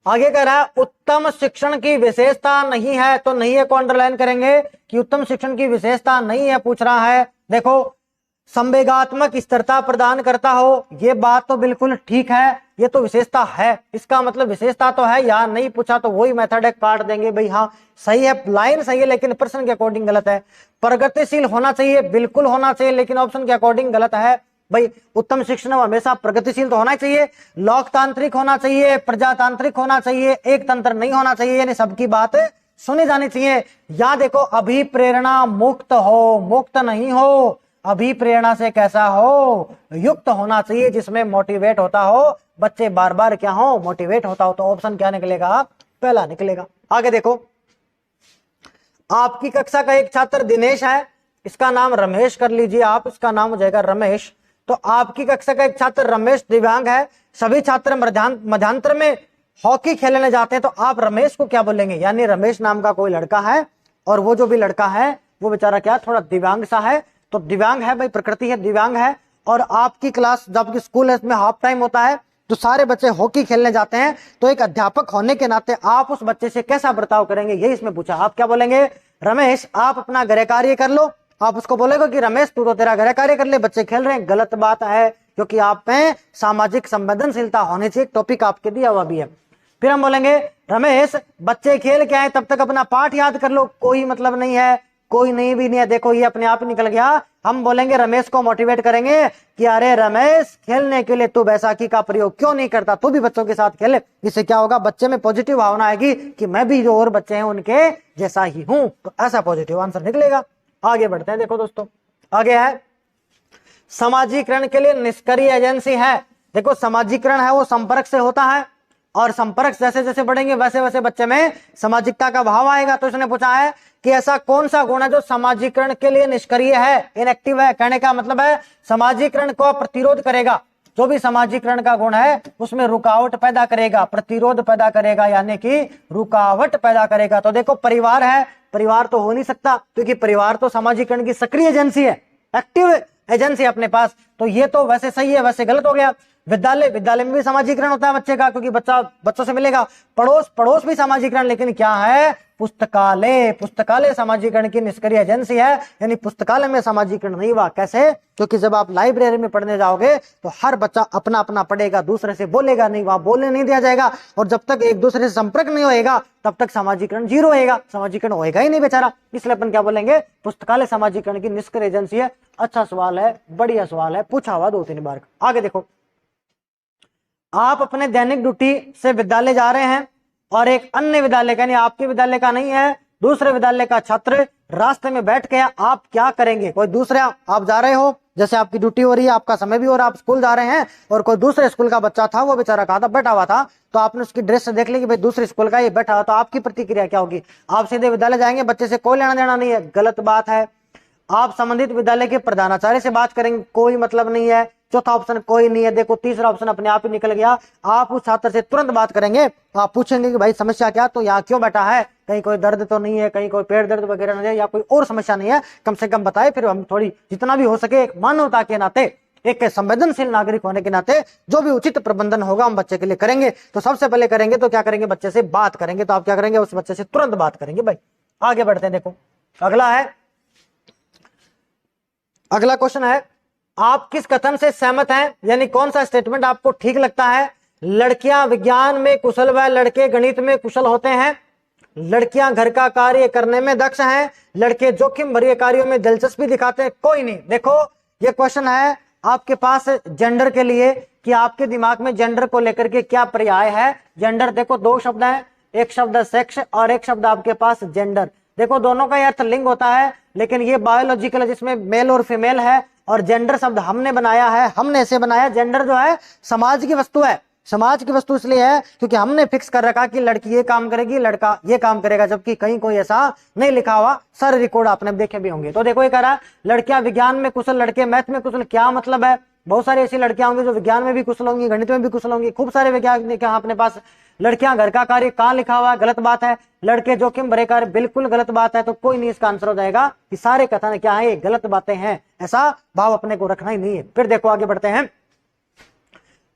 S1: आगे कह रहा है, उत्तम शिक्षण की विशेषता नहीं है, तो नहीं है को अंडरलाइन करेंगे कि उत्तम शिक्षण की विशेषता नहीं है, पूछ रहा है। देखो संवेगात्मक स्थिरता प्रदान करता हो, ये बात तो बिल्कुल ठीक है, ये तो विशेषता है, इसका मतलब विशेषता तो है, या नहीं पूछा तो वही मेथड है, काट देंगे भाई। हाँ सही है, लाइन सही है, लेकिन प्रश्न के अकॉर्डिंग गलत है। प्रगतिशील होना चाहिए, बिल्कुल होना चाहिए, लेकिन ऑप्शन के अकॉर्डिंग गलत है भाई। उत्तम शिक्षण हमेशा प्रगतिशील तो होना चाहिए, लोकतांत्रिक होना चाहिए, प्रजातांत्रिक होना चाहिए, एक तंत्र नहीं होना चाहिए, यानी सबकी बात सुनी जानी चाहिए। या देखो अभिप्रेरणा मुक्त हो, मुक्त नहीं हो, अभिप्रेरणा से कैसा हो, युक्त होना चाहिए, जिसमें मोटिवेट होता हो, बच्चे बार बार क्या हो, मोटिवेट होता हो। तो ऑप्शन क्या निकलेगा, पहला निकलेगा। आगे देखो, आपकी कक्षा का एक छात्र दिनेश है, इसका नाम रमेश कर लीजिए आप, इसका नाम हो जाएगा रमेश। तो आपकी कक्षा का एक छात्र रमेश दिव्यांग है, सभी छात्र मध्यांतर में हॉकी खेलने जाते हैं, तो आप रमेश को क्या बोलेंगे, यानी रमेश नाम का कोई लड़का है और वो जो भी लड़का है वो बेचारा क्या थोड़ा दिव्यांग सा है। तो दिव्यांग है भाई, प्रकृति है, दिव्यांग है, और आपकी क्लास जब स्कूल है इसमें हाफ टाइम होता है तो सारे बच्चे हॉकी खेलने जाते हैं, तो एक अध्यापक होने के नाते आप उस बच्चे से कैसा बर्ताव करेंगे, यही इसमें पूछा। आप क्या बोलेंगे, रमेश आप अपना गृह कार्य कर लो, आप उसको बोलेगा कि रमेश तू तो तेरा गृह कार्य कर ले, बच्चे खेल रहे हैं, गलत बात है, क्योंकि आप में सामाजिक संवेदनशीलता होनी चाहिए, टॉपिक आपके दिया हुआ भी है। फिर हम बोलेंगे रमेश बच्चे खेल के आए तब तक अपना पाठ याद कर लो, कोई मतलब नहीं है, कोई नहीं भी नहीं है, देखो ये अपने आप ही निकल गया। हम बोलेंगे रमेश को मोटिवेट करेंगे कि अरे रमेश खेलने के लिए तू बैसाखी का प्रयोग क्यों नहीं करता, तू भी बच्चों के साथ खेले। इससे क्या होगा, बच्चे में पॉजिटिव भावना आएगी कि मैं भी जो और बच्चे हैं उनके जैसा ही हूं, तो ऐसा पॉजिटिव आंसर निकलेगा। आगे बढ़ते हैं। देखो दोस्तों आगे है, समाजीकरण के लिए निष्क्रिय एजेंसी है। देखो समाजीकरण है वो संपर्क से होता है, और संपर्क जैसे जैसे बढ़ेंगे वैसे वैसे बच्चे में सामाजिकता का भाव आएगा। तो इसने पूछा है कि ऐसा कौन सा गुण है जो सामाजिकरण के लिए निष्क्रिय है, इनएक्टिव है। कहने का मतलब है सामाजिकरण को प्रतिरोध करेगा। जो भी सामाजिकरण का गुण है उसमें रुकावट पैदा करेगा, प्रतिरोध पैदा करेगा, यानी कि रुकावट पैदा करेगा। तो देखो परिवार है, परिवार तो हो नहीं सकता क्योंकि परिवार तो सामाजिकरण की सक्रिय एजेंसी है, एक्टिव एजेंसी अपने पास। तो ये तो वैसे सही है, वैसे गलत हो गया। विद्यालय, विद्यालय में भी सामाजिकरण होता है बच्चे का, क्योंकि बच्चा बच्चों से मिलेगा। पड़ोस, पड़ोस भी सामाजिकरण, लेकिन क्या है, पुस्तकालय, पुस्तकालय सामाजिकरण की निष्क्रिय एजेंसी है, यानी पुस्तकालय में सामाजिकरण नहीं हुआ। कैसे? क्योंकि जब आप लाइब्रेरी में पढ़ने जाओगे तो हर बच्चा अपना अपना पढ़ेगा, दूसरे से बोलेगा नहीं, वहां बोलने नहीं दिया जाएगा। और जब तक एक दूसरे से संपर्क नहीं होएगा तब तक सामाजिकरण जीरो होएगा, सामाजिकरण होएगा ही नहीं बेचारा। इसलिए अपन क्या बोलेंगे, पुस्तकालय सामाजिकरण की निष्क्रिय एजेंसी है। अच्छा सवाल है, बढ़िया सवाल है, पूछा हुआ 2-3 बार। आगे देखो, आप अपने दैनिक ड्यूटी से विद्यालय जा रहे हैं और एक अन्य विद्यालय का, यानी आपके विद्यालय का नहीं है, दूसरे विद्यालय का छात्र रास्ते में बैठ गया, आप क्या करेंगे? कोई दूसरा, आप जा रहे हो, जैसे आपकी ड्यूटी हो रही है, आपका समय भी हो रहा है, आप स्कूल जा रहे हैं, और कोई दूसरे स्कूल का बच्चा था, वो बेचारा कहा था बैठा हुआ था, तो आपने उसकी ड्रेस से देख ली कि भाई दूसरे स्कूल का ये बैठा हुआ, तो आपकी प्रतिक्रिया क्या होगी? आप सीधे विद्यालय जाएंगे, बच्चे से कोई लेना देना नहीं है, गलत बात है। आप संबंधित विद्यालय के प्रधानाचार्य से बात करेंगे, कोई मतलब नहीं है। चौथा ऑप्शन कोई नहीं है। देखो तीसरा ऑप्शन अपने आप ही निकल गया। आप उस छात्र से तुरंत बात करेंगे, आप पूछेंगे कि भाई समस्या क्या, तो यहाँ क्यों बैठा है, कहीं कोई दर्द तो नहीं है, कहीं कोई पेट दर्द वगैरह नहीं है, या कोई और समस्या नहीं है, कम से कम बताए। फिर हम थोड़ी जितना भी हो सके एक मानवता के नाते, एक संवेदनशील नागरिक होने के नाते जो भी उचित प्रबंधन होगा हम बच्चे के लिए करेंगे। तो सबसे पहले करेंगे तो क्या करेंगे, बच्चे से बात करेंगे। तो आप क्या करेंगे, उस बच्चे से तुरंत बात करेंगे। भाई आगे बढ़ते हैं। देखो अगला है, अगला क्वेश्चन है, आप किस कथन से सहमत हैं, यानी कौन सा स्टेटमेंट आपको ठीक लगता है? लड़कियां विज्ञान में कुशल व लड़के गणित में कुशल होते हैं। लड़कियां घर का कार्य करने में दक्ष हैं। लड़के जोखिम भरे कार्यों में दिलचस्पी दिखाते हैं। कोई नहीं। देखो ये क्वेश्चन है आपके पास जेंडर के लिए, कि आपके दिमाग में जेंडर को लेकर के क्या पर्याय है। जेंडर देखो 2 शब्द है, एक शब्द सेक्स और एक शब्द आपके पास जेंडर। देखो दोनों का अर्थ लिंग होता है, लेकिन ये बायोलॉजिकल है जिसमें मेल और फीमेल है, और जेंडर शब्द हमने बनाया है, हमने ऐसे बनाया। जेंडर जो है समाज की वस्तु है, समाज की वस्तु इसलिए है क्योंकि हमने फिक्स कर रखा कि लड़की ये काम करेगी, लड़का ये काम करेगा, जबकि कहीं कोई ऐसा नहीं लिखा हुआ। सारे रिकॉर्ड आपने देखे भी होंगे। तो देखो ये कह रहा है लड़कियां विज्ञान में कुशल, लड़के मैथ में कुशल। क्या मतलब है? बहुत सारी ऐसी लड़कियां होंगी जो विज्ञान में भी कुशल होंगी, गणित में भी कुशल होंगी, खूब सारे वैज्ञानिक यहाँ अपने पास। लड़कियां घर का कार्य कहाँ लिखा हुआ है, गलत बात है। लड़के जोखिम भरे कार्य, बिल्कुल गलत बात है। तो कोई नहीं, इसका आंसर हो जाएगा कि सारे कथन क्या है, गलत बातें हैं। ऐसा भाव अपने को रखना ही नहीं है। फिर देखो आगे बढ़ते हैं,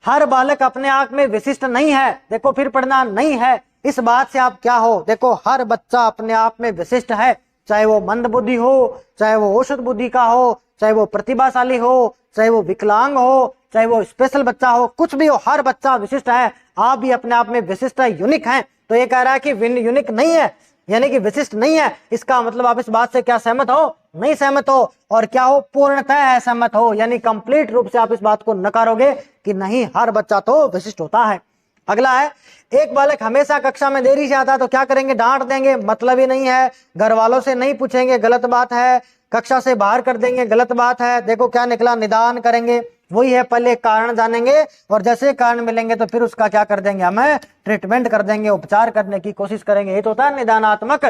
S1: हर बालक अपने आप में विशिष्ट नहीं है। देखो फिर पढ़ना नहीं है, इस बात से आप क्या हो, देखो हर बच्चा अपने आप में विशिष्ट है, चाहे वो मंद बुद्धि हो, चाहे वो औसत बुद्धि का हो, चाहे वो प्रतिभाशाली हो, चाहे वो विकलांग हो, चाहे वो स्पेशल बच्चा हो, कुछ भी हो, हर बच्चा विशिष्ट है। आप भी अपने आप में विशिष्ट है, यूनिक है। तो ये कह रहा है कि यूनिक नहीं है, यानी कि विशिष्ट नहीं है। इसका मतलब आप इस बात से क्या सहमत हो? नहीं सहमत हो। और क्या हो, पूर्णतः सहमत हो, यानी कंप्लीट रूप से आप इस बात को नकारोगे कि नहीं, हर बच्चा तो विशिष्ट होता है। अगला है, एक बालक हमेशा कक्षा में देरी से आता है तो क्या करेंगे? डांट देंगे, मतलब ही नहीं है। घर वालों से नहीं पूछेंगे, गलत बात है। कक्षा से बाहर कर देंगे, गलत बात है। देखो क्या निकला, निदान करेंगे। वही है, पहले कारण जानेंगे और जैसे कारण मिलेंगे तो फिर उसका क्या कर देंगे, हमें ट्रीटमेंट कर देंगे, उपचार करने की कोशिश करेंगे। ये तो होता है निदानात्मक,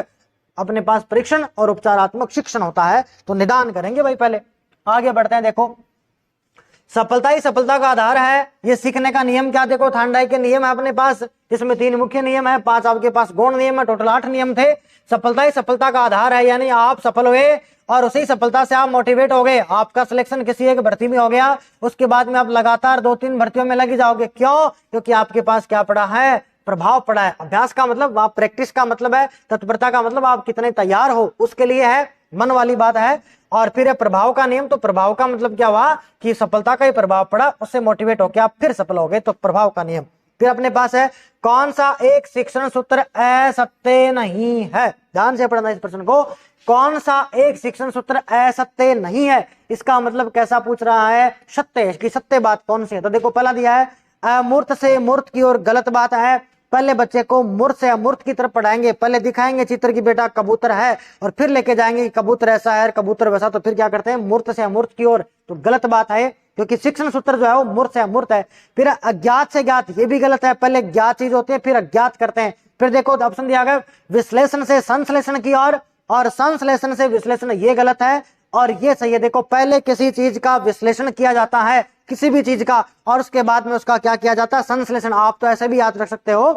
S1: अपने पास परीक्षण और उपचारात्मक शिक्षण होता है। तो निदान करेंगे भाई पहले। आगे बढ़ते हैं। देखो सफलता ही सफलता का आधार है, ये सीखने का नियम क्या? देखो थार्डनाइक के नियम है अपने पास, इसमें 3 मुख्य नियम है, 5 आपके पास गौण नियम है, टोटल 8 नियम थे। सफलता ही सफलता का आधार है, यानी आप सफल हुए और उसी सफलता से आप मोटिवेट हो गए, आपका सिलेक्शन किसी एक भर्ती में हो गया, उसके बाद में आप लगातार 2-3 भर्तियों में लग जाओगे। क्यों? क्योंकि आपके पास क्या पड़ा है? प्रभाव पड़ा है। अभ्यास का मतलब आप, प्रैक्टिस का मतलब है, तत्परता का मतलब आप कितने तैयार हो, उसके लिए है, मन वाली बात है। और फिर प्रभाव का नियम, तो प्रभाव का मतलब क्या हुआ कि सफलता का ही प्रभाव पड़ा, उससे मोटिवेट होकर आप फिर सफल हो गए, तो प्रभाव का नियम। फिर अपने पास है, कौन सा एक शिक्षण सूत्र असत्य नहीं है? ध्यान से पढ़ना इस प्रश्न को, कौन सा एक शिक्षण सूत्र असत्य नहीं है? इसका मतलब कैसा पूछ रहा है? सत्य, इसकी सत्य बात कौन सी है? तो देखो पहला दिया है, अमूर्त से मूर्त की ओर, गलत बात है। पहले बच्चे को मूर्त से अमूर्त की तरफ पढ़ाएंगे, पहले दिखाएंगे चित्र की बेटा कबूतर है, और फिर लेके जाएंगे कबूतर ऐसा है, कबूतर वैसा, तो फिर क्या करते हैं, मूर्त से अमूर्त की ओर, तो गलत बात है। क्योंकि शिक्षण सूत्र जो है वो मूर्त है। फिर अज्ञात से ज्ञात, ये भी गलत है, पहले ज्ञात चीज होती है फिर अज्ञात करते हैं। फिर देखो ऑप्शन दिया गया विश्लेषण से संश्लेषण की ओर और संश्लेषण से विश्लेषण, ये गलत है और ये सही है। देखो पहले किसी चीज का विश्लेषण किया जाता है, किसी भी चीज का, और उसके बाद में उसका क्या किया जाता है, संश्लेषण। आप तो ऐसे भी याद रख सकते हो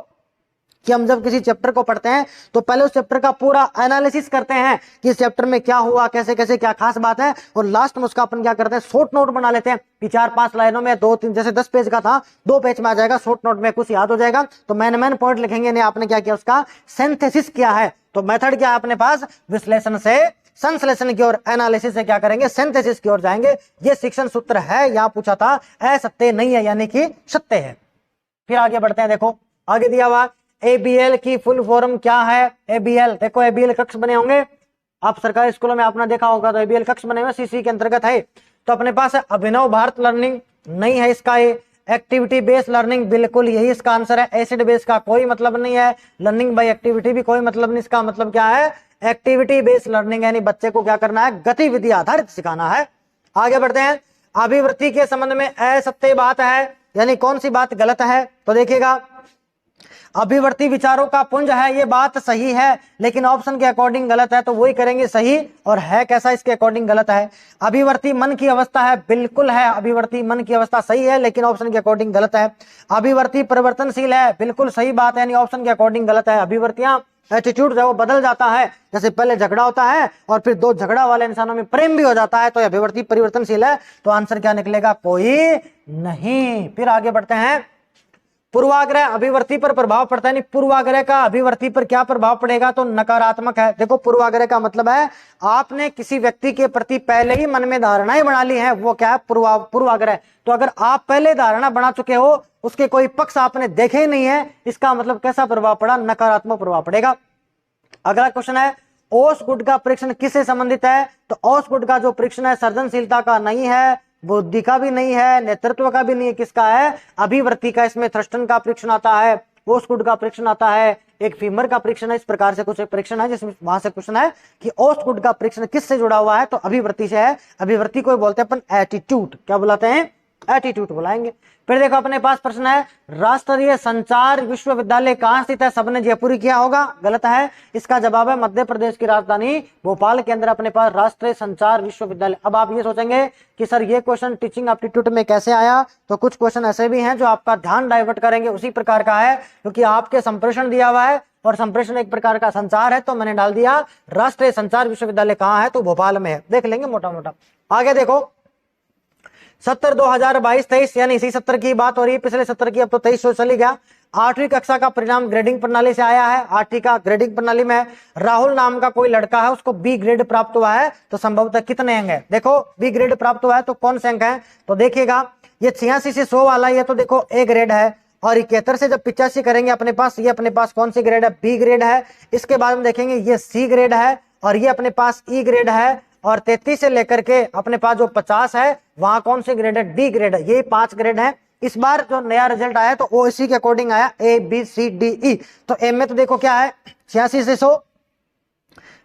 S1: कि हम जब किसी चैप्टर को पढ़ते हैं तो पहले उस चैप्टर का पूरा एनालिसिस करते हैं कि इस चैप्टर में क्या हुआ, कैसे कैसे क्या खास बात है, और लास्ट में उसका अपन क्या करते हैं, शॉर्ट नोट बना लेते हैं कि 4-5 लाइनों में 2-3, जैसे 10 पेज का था 2 पेज में आ जाएगा, शॉर्ट नोट में कुछ याद हो जाएगा। तो मैन पॉइंट लिखेंगे, नहीं आपने क्या किया, उसका सिंथेसिस किया है। तो मेथड क्या है अपने पास, विश्लेषण से संश्लेषण की ओर, एनालिसिस से क्या करेंगे, सिंथेसिस की ओर जाएंगे। ये शिक्षण सूत्र है, यहां पूछा था, असत्य नहीं है यानी कि सत्य है। फिर आगे बढ़ते हैं, देखो आगे दिया हुआ ABL की फुल फॉर्म क्या है। ABL देखो, ABL कक्ष बने होंगे, आप सरकारी स्कूलों में आपने देखा होगा, तो ABL कक्ष बने हुए CC के अंतर्गत है। तो अपने पास है अभिनव भारत लर्निंग, नहीं है इसका ये। एक्टिविटी बेस्ड लर्निंग, बिल्कुल यही इसका आंसर है। एसिड बेस का कोई मतलब नहीं है, लर्निंग बाय एक्टिविटी भी कोई मतलब नहीं। इसका मतलब क्या है, एक्टिविटी बेस्ड लर्निंग, यानी बच्चे को क्या करना है, गतिविधि आधारित सिखाना है। आगे बढ़ते हैं, अभिवृत्ति के संबंध में असत्य बात है, यानी कौन सी बात गलत है। तो देखिएगा, अभिवर्ती विचारों का पुंज है, ये बात सही है, लेकिन ऑप्शन के अकॉर्डिंग गलत है, तो वही करेंगे सही। और है कैसा, इसके अकॉर्डिंग गलत है। अभिवर्ती मन की अवस्था है, बिल्कुल है, अभिवर्ती मन की अवस्था सही है, लेकिन ऑप्शन के अकॉर्डिंग गलत है। अभिवर्ती परिवर्तनशील है, बिल्कुल सही बात है, यानी ऑप्शन के अकॉर्डिंग गलत है। अभिवर्तियां, एटीट्यूड जो है वो बदल जाता है, जैसे पहले झगड़ा होता है और फिर दो झगड़ा वाले इंसानों में प्रेम भी हो जाता है, तो अभिवर्ती परिवर्तनशील है। तो आंसर क्या निकलेगा, कोई नहीं। फिर आगे बढ़ते हैं, पूर्वाग्रह अभिवर्ती पर प्रभाव पड़ता है, नहीं पूर्वाग्रह का अभिवर्ती पर क्या प्रभाव पड़ेगा, तो नकारात्मक है। देखो पूर्वाग्रह का मतलब है आपने किसी व्यक्ति के प्रति पहले ही मन में धारणाएं बना ली हैं, वो क्या है, पूर्वाग्रह। तो अगर आप पहले धारणा बना चुके हो, उसके कोई पक्ष आपने देखे ही नहीं है, इसका मतलब कैसा प्रभाव पड़ा, नकारात्मक प्रभाव पड़ेगा। अगला क्वेश्चन है, ओस गुड का परीक्षण किससे संबंधित है, तो ओस गुड का जो परीक्षण है सर्जनशीलता का नहीं है, बुद्धि का भी नहीं है, नेतृत्व का भी नहीं है, किसका है, अभिवृत्ति का। इसमें थ्रस्टन का परीक्षण आता है, ओस्टगुड का परीक्षण आता है, एक फीमर का परीक्षण है, इस प्रकार से कुछ एक परीक्षण है जिसमें वहां से क्वेश्चन है कि ओस्टगुड का परीक्षण किससे जुड़ा हुआ है, तो अभिवृत्ति से है। अभिवृत्ति को बोलते हैं अपन एटीट्यूड, क्या बुलाते हैं, एटीट्यूड बुलाएंगे। फिर देखो अपने पास प्रश्न है, राष्ट्रीय संचार विश्वविद्यालय कहां स्थित है, सबने जयपुर ही किया होगा, गलत है। इसका जवाब है मध्य प्रदेश की राजधानी भोपाल के अंदर अपने पास राष्ट्रीय संचार विश्वविद्यालय। अब आप ये सोचेंगे कि सर ये क्वेश्चन टीचिंग एप्टीट्यूड में कैसे आया, तो कुछ क्वेश्चन ऐसे भी हैं जो आपका ध्यान डाइवर्ट करेंगे, उसी प्रकार का है, क्योंकि आपके संप्रेषण दिया हुआ है और संप्रेषण एक प्रकार का संचार है, तो मैंने डाल दिया राष्ट्रीय संचार विश्वविद्यालय कहाँ है, तो भोपाल में है, देख लेंगे मोटा मोटा। आगे देखो, सत्र 2022-23 यानी इसी सत्र की बात हो रही है, पिछले सत्र की, अब तो 23 चली गया। 8वीं कक्षा का परिणाम ग्रेडिंग प्रणाली से आया है। 8वीं का ग्रेडिंग प्रणाली में राहुल नाम का कोई लड़का है, उसको बी ग्रेड प्राप्त हुआ है, तो संभवतः कितने अंक है, देखो बी ग्रेड प्राप्त हुआ है तो कौन से अंक है, तो देखिएगा ये 86 से 100 वाला, ये तो देखो ए ग्रेड है, और 71 से जब 85 करेंगे अपने पास, ये अपने पास कौन सी ग्रेड है, बी ग्रेड है। इसके बाद में देखेंगे ये सी ग्रेड है, और ये अपने पास ई ग्रेड है, और 33 से लेकर के अपने पास जो 50 है वहां कौन सी ग्रेड है, डी ग्रेड है, ये 5 ग्रेड है। इस बार जो नया रिजल्ट आया तो ओएससी के अकॉर्डिंग आया A B C D E. तो ए में तो देखो क्या है 86 से 100,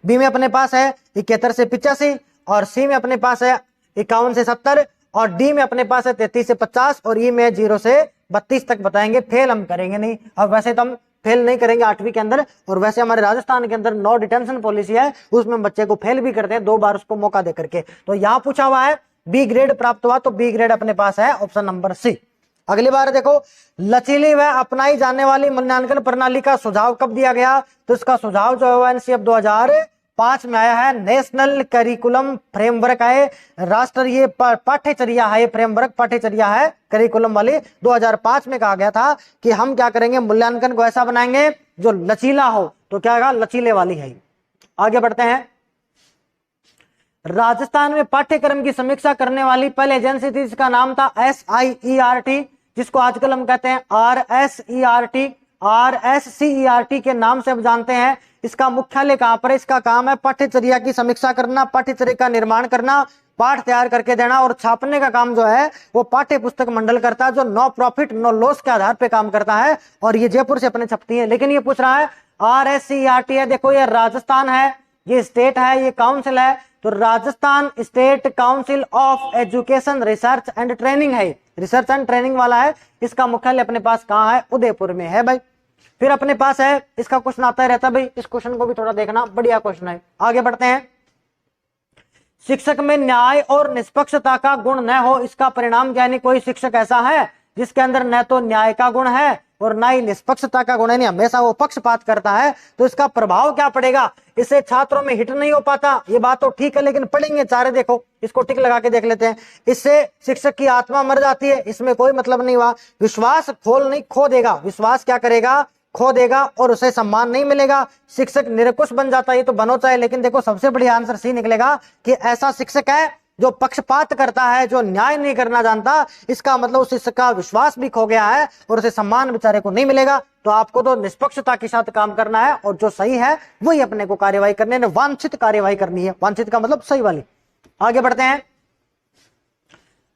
S1: बी में अपने पास है 71 से 85, और सी में अपने पास है 51 से 70, और डी में अपने पास है 33 से 50, और ई में 0 से 32 तक बताएंगे। फेल हम करेंगे नहीं, अब वैसे तो हम फेल नहीं करेंगे 8वीं के अंदर, और वैसे हमारे राजस्थान के अंदर नो डिटेंशन पॉलिसी है, उसमें बच्चे को फेल भी करते हैं 2 बार उसको मौका दे करके। तो यहाँ पूछा हुआ है बी ग्रेड प्राप्त हुआ, तो बी ग्रेड अपने पास है ऑप्शन नंबर सी। अगली बार देखो, लचीली व अपनाई जाने वाली मूल्यांकन प्रणाली का सुझाव कब दिया गया, तो इसका सुझाव जो है एनसीएफ 2005 में आया है। नेशनल करिकुलम फ्रेमवर्क है, राष्ट्रीय पाठ्यचर्या है, फ्रेमवर्क पाठ्यचर्या है करिकुलम वाली, 2005 में कहा गया था कि हम क्या करेंगे, मूल्यांकन को ऐसा बनाएंगे जो लचीला हो, तो क्या होगा, लचीले वाली है। आगे बढ़ते हैं, राजस्थान में पाठ्यक्रम की समीक्षा करने वाली पहले एजेंसी थी, जिसका नाम था SIERT, जिसको आजकल हम कहते हैं RSERT, RSCERT के नाम से हम जानते हैं। इसका मुख्यालय कहां पर है, इसका काम है पाठ्यचर्या की समीक्षा करना, पाठ्यचर्या का निर्माण करना, पाठ तैयार करके देना, और छापने का काम जो है वो पाठ्य पुस्तक मंडल करता है, जो नो प्रॉफिट नो लॉस के आधार पे काम करता है, और ये जयपुर से अपने छपती है। लेकिन ये पूछ रहा है RSCERT है, देखो ये राजस्थान है, ये स्टेट है, ये काउंसिल है, तो Rajasthan state council of education research and training है, रिसर्च एंड ट्रेनिंग वाला है। इसका मुख्यालय अपने पास कहाँ है? उदयपुर में है भाई। फिर अपने पास है, इसका क्वेश्चन आता रहता है भाई, इस क्वेश्चन को भी थोड़ा देखना, बढ़िया क्वेश्चन है। आगे बढ़ते हैं। शिक्षक में न्याय और निष्पक्षता का गुण न हो, इसका परिणाम यानी कोई शिक्षक ऐसा है जिसके अंदर न तो न्याय का गुण है और ना ही निष्पक्षता का गुण है, नहीं हमेशा वो पक्षपात करता है, तो इसका प्रभाव क्या पड़ेगा? इससे छात्रों में हिट नहीं हो पाता, ये बात तो ठीक है, लेकिन पढ़ेंगे चारे, देखो इसको टिक लगा के देख लेते हैं। इससे शिक्षक की आत्मा मर जाती है, इसमें कोई मतलब नहीं हुआ। विश्वास खो देगा, विश्वास क्या करेगा? खो देगा, और उसे सम्मान नहीं मिलेगा, शिक्षक निरंकुश बन जाता है। ये तो बनो चाहे, लेकिन देखो सबसे बढ़िया आंसर सी निकलेगा कि ऐसा शिक्षक है जो पक्षपात करता है, जो न्याय नहीं करना जानता, इसका मतलब उस शिक्षक का विश्वास भी खो गया है और उसे सम्मान बेचारे को नहीं मिलेगा। तो आपको तो निष्पक्षता के साथ काम करना है और जो सही है वही अपने को कार्यवाही करने है, वांछित कार्यवाही करनी है, वांछित का मतलब सही वाली। आगे बढ़ते हैं।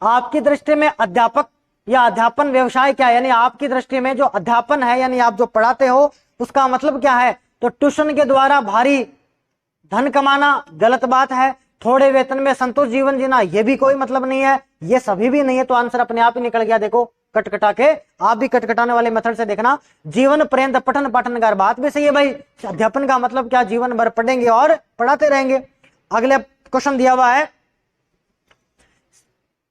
S1: आपकी दृष्टि में अध्यापक या अध्यापन व्यवसाय क्या है? यानी आपकी दृष्टि में जो अध्यापन है, यानी आप जो पढ़ाते हो, उसका मतलब क्या है? तो ट्यूशन के द्वारा भारी धन कमाना गलत बात है, थोड़े वेतन में संतुष्ट जीवन जीना ये भी कोई मतलब नहीं है, ये सभी भी नहीं है, तो आंसर अपने आप ही निकल गया। देखो कटकटा के, आप भी कटकटाने वाले मेथड से देखना। जीवन पर्यंत पठन पाठनकार, बात भी सही है भाई, अध्यापन का मतलब क्या? जीवन भर पढ़ेंगे और पढ़ाते रहेंगे। अगले क्वेश्चन दिया हुआ है,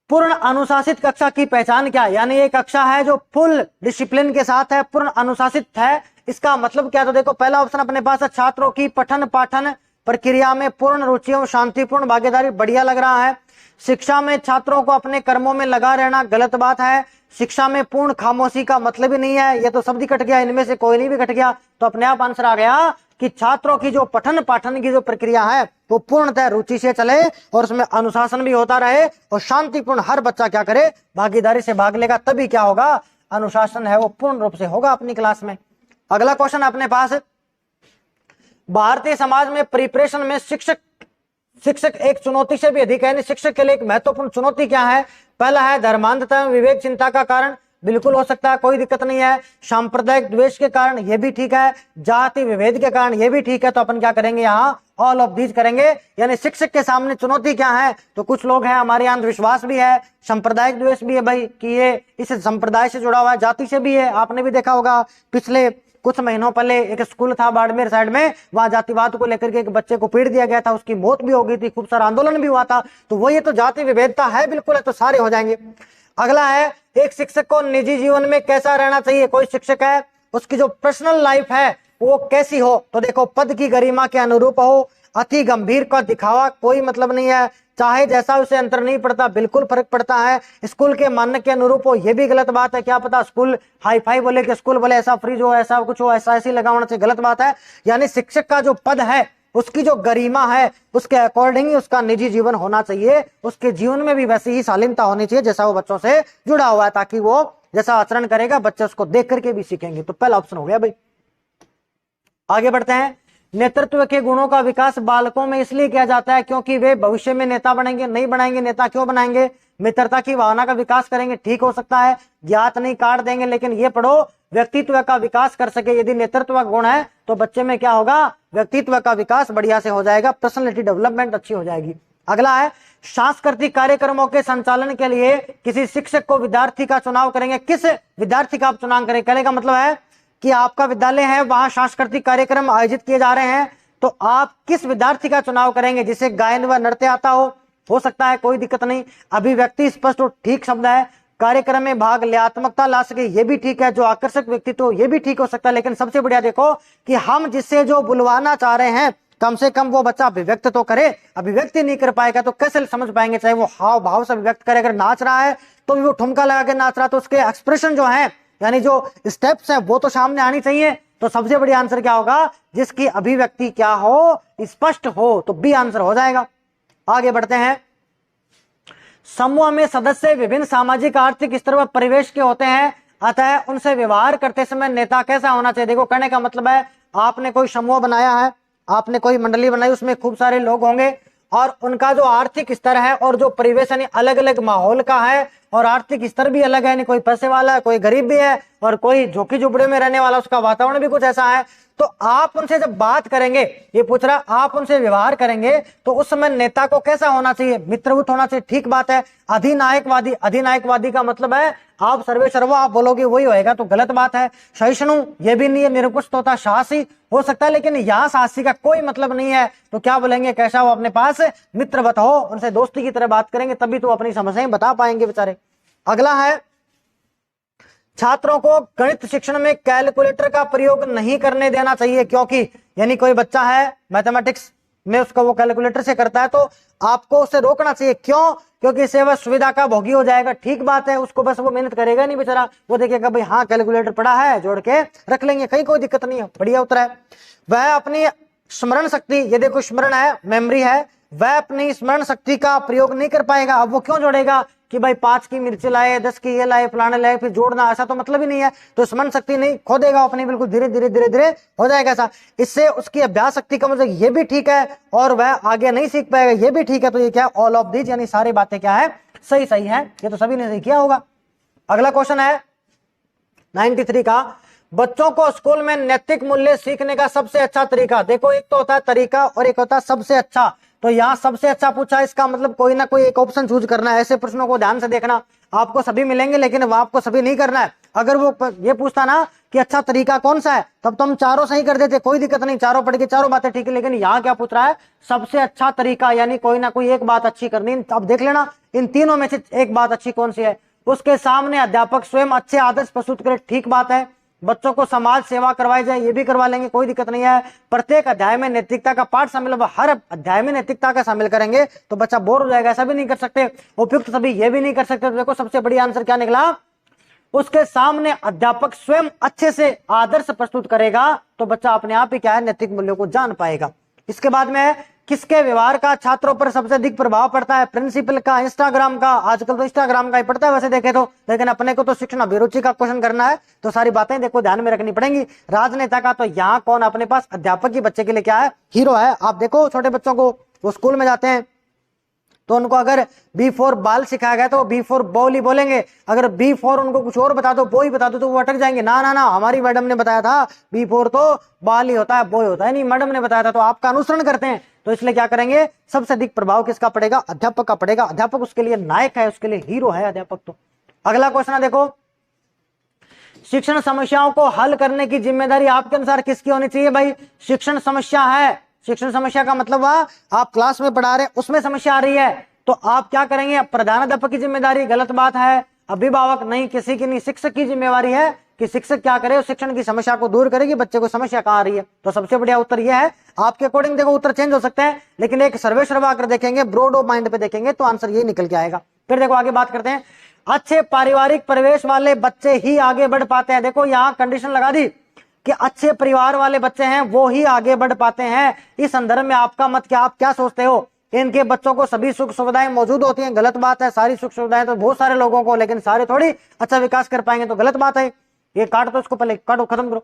S1: पूर्ण अनुशासित कक्षा की पहचान क्या है? यानी ये कक्षा है जो फुल डिसिप्लिन के साथ है, पूर्ण अनुशासित है, इसका मतलब क्या? तो देखो पहला ऑप्शन अपने पास है, छात्रों की पठन पाठन प्रक्रिया में पूर्ण रुचि और शांतिपूर्ण भागीदारी, बढ़िया लग रहा है। शिक्षा में छात्रों को अपने कर्मों में लगा रहना, गलत बात है। शिक्षा में पूर्ण खामोशी का मतलब ही नहीं है, ये तो शब्द कट गया, इनमें से कोई नहीं भी कट गया, तो अपने आप आंसर आ गया कि छात्रों की जो पठन पाठन की जो प्रक्रिया है वो पूर्णतः रुचि से चले और उसमें अनुशासन भी होता रहे और शांतिपूर्ण हर बच्चा क्या करे? भागीदारी से भाग लेगा, तभी क्या होगा? अनुशासन है वो पूर्ण रूप से होगा अपनी क्लास में। अगला क्वेश्चन अपने पास, भारतीय समाज में प्रिपरेशन में शिक्षक एक चुनौती से भी अधिक है, शिक्षक के लिए एक महत्वपूर्ण चुनौती क्या है? पहला है धर्मांधता एवं विवेक चिंता का कारण, बिल्कुल हो सकता है, कोई दिक्कत नहीं है। सांप्रदायिक द्वेष के कारण, ये भी ठीक है। जाति विभेद के कारण, ये भी ठीक है। तो अपन क्या करेंगे यहाँ? ऑल ऑफ दीज करेंगे। यानी शिक्षक के सामने चुनौती क्या है? तो कुछ लोग हैं हमारे यहाँ अंधविश्वास भी है, सांप्रदायिक द्वेष भी है भाई, कि ये इस संप्रदाय से जुड़ा हुआ है, जाति से भी है। आपने भी देखा होगा पिछले कुछ महीनों पहले एक स्कूल था बाड़मेर साइड में, वहां जातिवाद को लेकर के एक बच्चे को पीट दिया गया था, उसकी मौत भी हो गई थी, खूब सारा आंदोलन भी हुआ था। तो वो ये तो जाति विभेदता है, बिल्कुल है, तो सारे हो जाएंगे। अगला है, एक शिक्षक को निजी जीवन में कैसा रहना चाहिए? कोई शिक्षक है उसकी जो पर्सनल लाइफ है वो कैसी हो? तो देखो पद की गरिमा के अनुरूप हो, अति गंभीर का दिखावा कोई मतलब नहीं है, चाहे जैसा उसे अंतर नहीं पड़ता, बिल्कुल फर्क पड़ता है। स्कूल के मानक के अनुरूप हो, ये भी गलत बात है, क्या पता स्कूल हाई फाई बोले कि स्कूल बोले ऐसा फ्रिज हो, ऐसा कुछ हो, ऐसा ऐसी लगाना चाहिए, गलत बात है। यानी शिक्षक का जो पद है उसकी जो गरिमा है उसके अकॉर्डिंग ही उसका निजी जीवन होना चाहिए, उसके जीवन में भी वैसी ही शालीनता होनी चाहिए जैसा वो बच्चों से जुड़ा हुआ है, ताकि वो जैसा आचरण करेगा बच्चे उसको देख करके भी सीखेंगे। तो पहला ऑप्शन हो गया भाई। आगे बढ़ते हैं। नेतृत्व के गुणों का विकास बालकों में इसलिए किया जाता है क्योंकि वे भविष्य में नेता बनेंगे। नहीं बनाएंगे नेता, क्यों बनाएंगे? मित्रता की भावना का विकास करेंगे, ठीक हो सकता है, ज्ञात नहीं काट देंगे, लेकिन ये पढ़ो व्यक्तित्व का विकास कर सके। यदि नेतृत्व का गुण है तो बच्चे में क्या होगा? व्यक्तित्व का विकास बढ़िया से हो जाएगा, पर्सनैलिटी डेवलपमेंट अच्छी हो जाएगी। अगला है, सांस्कृतिक कार्यक्रमों के संचालन के लिए किसी शिक्षक को विद्यार्थी का चुनाव करेंगे। किस विद्यार्थी का आप चुनाव करेंगे? कहने का मतलब है कि आपका विद्यालय है, वहां सांस्कृतिक कार्यक्रम आयोजित किए जा रहे हैं, तो आप किस विद्यार्थी का चुनाव करेंगे? जिसे गायन व नृत्य आता हो सकता है, कोई दिक्कत नहीं। अभिव्यक्ति स्पष्ट और ठीक शब्द है। कार्यक्रम में भाग लेआत्मकता ला सके, ये भी ठीक है। जो आकर्षक व्यक्तित्व हो, ये भी ठीक हो सकता है, लेकिन सबसे बढ़िया देखो कि हम जिससे जो बुलवाना चाह रहे हैं कम से कम वो बच्चा अभिव्यक्त तो करे। अभिव्यक्ति नहीं कर पाएगा तो कैसे समझ पाएंगे? चाहे वो हाव भाव से अभिव्यक्त करे, अगर नाच रहा है तो भी वो ठुमका लगा के नाच रहा है, तो उसके एक्सप्रेशन जो है, यानी जो स्टेप्स है, वो तो सामने आनी चाहिए। तो सबसे बड़ी आंसर क्या होगा? जिसकी अभिव्यक्ति क्या हो? स्पष्ट हो, तो बी आंसर हो जाएगा। आगे बढ़ते हैं। समूह में सदस्य विभिन्न सामाजिक आर्थिक स्तर व परिवेश के होते हैं, अतः उनसे व्यवहार करते समय नेता कैसा होना चाहिए? देखो कहने का मतलब है, आपने कोई समूह बनाया है, आपने कोई मंडली बनाई, उसमें खूब सारे लोग होंगे और उनका जो आर्थिक स्तर है और जो परिवेश यानी अलग अलग माहौल का है और आर्थिक स्तर भी अलग है, यानी कोई पैसे वाला है, कोई गरीब भी है और कोई झोंकी झुपड़े में रहने वाला, उसका वातावरण भी कुछ ऐसा है। तो आप उनसे जब बात करेंगे, ये पूछ रहा आप उनसे व्यवहार करेंगे तो उस समय नेता को कैसा होना चाहिए, मित्रवत होना चाहिए, ठीक बात है। अधिनायकवादी, अधिनायकवादी का मतलब है आप सर्वे सर्वा आप बोलोगे वही होएगा, तो गलत बात है। सहिष्णु ये भी नहीं है, निरंकुश तो होता, साहसी हो सकता है, लेकिन यहाँ साहसी का कोई मतलब नहीं है, तो क्या बोलेंगे, कैसा हो अपने पास मित्रवत हो, उनसे दोस्ती की तरह बात करेंगे, तभी तो अपनी समस्याएं बता पाएंगे बेचारे। अगला है, छात्रों को गणित शिक्षण में कैलकुलेटर का प्रयोग नहीं करने देना चाहिए, क्योंकि यानी कोई बच्चा है मैथमेटिक्स में उसका वो कैलकुलेटर से करता है तो आपको उसे रोकना चाहिए। क्यों? क्योंकि इससे वह सुविधा का भोगी हो जाएगा। ठीक बात है, उसको बस वो मेहनत करेगा नहीं बेचारा, वो देखेगा भाई हाँ कैलकुलेटर पड़ा है, जोड़ के रख लेंगे, कहीं कोई दिक्कत नहीं है, बढ़िया उत्तर है। वह अपनी स्मरण शक्ति, ये देखो स्मरण है, मेमोरी है, वह अपनी स्मरण शक्ति का प्रयोग नहीं कर पाएगा। अब वो क्यों जोड़ेगा कि भाई 5 की मिर्च लाए, 10 की ये लाए, फलाने लाए, फिर जोड़ना, ऐसा तो मतलब ही नहीं है। तो स्मरण शक्ति नहीं खो देगा अपनी, बिल्कुल धीरे धीरे धीरे धीरे हो जाएगा ऐसा। इससे उसकी अभ्यास शक्ति कम हो जाएगी, ये भी ठीक है, और वह आगे नहीं सीख पाएगा, ये भी ठीक है। तो ये क्या, ऑल ऑफ दीज, यानी सारी बातें क्या है, सही सही है, ये तो सभी ने सही किया होगा। अगला क्वेश्चन है 93 का, बच्चों को स्कूल में नैतिक मूल्य सीखने का सबसे अच्छा तरीका। देखो एक तो होता है तरीका और एक होता है सबसे अच्छा, तो यहाँ सबसे अच्छा पूछा, इसका मतलब कोई ना कोई एक ऑप्शन चूज करना है। ऐसे प्रश्नों को ध्यान से देखना, आपको सभी मिलेंगे लेकिन वो आपको सभी नहीं करना है। अगर वो ये पूछता ना कि अच्छा तरीका कौन सा है, तब तो हम चारों सही कर देते, कोई दिक्कत नहीं, चारों पढ़ के चारों बातें ठीक है। लेकिन यहाँ क्या पूछ रहा है, सबसे अच्छा तरीका, यानी कोई ना कोई एक बात अच्छी करनी। अब देख लेना इन तीनों में से एक बात अच्छी कौन सी है। उसके सामने अध्यापक स्वयं अच्छे आदर्श प्रस्तुत करे, ठीक बात है। बच्चों को समाज सेवा करवाई जाए, ये भी करवा लेंगे, कोई दिक्कत नहीं है। प्रत्येक अध्याय में नैतिकता का पाठ शामिल होगा, हर अध्याय में नैतिकता का शामिल करेंगे तो बच्चा बोर हो जाएगा, ऐसा भी नहीं कर सकते। उपयुक्त सभी ये भी नहीं कर सकते। तो देखो सबसे बढ़िया आंसर क्या निकला, उसके सामने अध्यापक स्वयं अच्छे से आदर्श प्रस्तुत करेगा तो बच्चा अपने आप ही क्या है, नैतिक मूल्यों को जान पाएगा। इसके बाद में किसके व्यवहार का छात्रों पर सबसे अधिक प्रभाव पड़ता है, प्रिंसिपल का, इंस्टाग्राम का। आजकल तो इंस्टाग्राम का ही पड़ता है वैसे देखे तो, लेकिन अपने को तो शिक्षण अभिरुचि का क्वेश्चन करना है, तो सारी बातें देखो ध्यान में रखनी पड़ेंगी। राजनेता का, तो यहाँ कौन अपने पास अध्यापक ही बच्चे के लिए क्या है, हीरो है। आप देखो छोटे बच्चों को, वो स्कूल में जाते हैं तो उनको अगर B4 बाल सिखाया गया तो वो B4 बॉल ही बोलेंगे। अगर B4 उनको कुछ और बता दो, बो ही बता दो, तो वो अटक जाएंगे। ना ना ना, हमारी मैडम ने बताया था B4 तो बाल ही होता है, बॉय होता है नहीं, मैडम ने बताया था। तो आपका अनुसरण करते हैं, तो इसलिए क्या करेंगे, सबसे अधिक प्रभाव किसका पड़ेगा, अध्यापक का पड़ेगा। अध्यापक उसके लिए नायक है, उसके लिए हीरो है अध्यापक। तो अगला क्वेश्चन है देखो, शिक्षण समस्याओं को हल करने की जिम्मेदारी आपके अनुसार किसकी होनी चाहिए। भाई शिक्षण समस्या है, शिक्षण समस्या का मतलब आप क्लास में पढ़ा रहे, उसमें समस्या आ रही है, तो आप क्या करेंगे, प्रधानाध्यापक की जिम्मेदारी, गलत बात है। अभिभावक नहीं, किसी की नहीं, शिक्षक की जिम्मेवारी है कि शिक्षक क्या करे, शिक्षण की समस्या को दूर करेगी, बच्चे को समस्या कहाँ आ रही है। तो सबसे बढ़िया उत्तर यह है। आपके अकॉर्डिंग देखो उत्तर चेंज हो सकते हैं, लेकिन एक सर्वे सर्वा कर देखेंगे, ब्रॉड ऑफ माइंड पे देखेंगे तो आंसर ये निकल के आएगा। फिर देखो आगे बात करते हैं, अच्छे पारिवारिक परिवेश वाले बच्चे ही आगे बढ़ पाते हैं। देखो यहाँ कंडीशन लगा दी कि अच्छे परिवार वाले बच्चे हैं वो ही आगे बढ़ पाते हैं। इस संदर्भ में आपका मत क्या, आप क्या सोचते हो, इनके बच्चों को सभी सुख सुविधाएं मौजूद होती हैं, गलत बात है। सारी सुख सुविधाएं तो बहुत सारे लोगों को, लेकिन सारे थोड़ी अच्छा विकास कर पाएंगे, तो गलत बात है। ये काट दो, इसको पहले काटो, खत्म करो।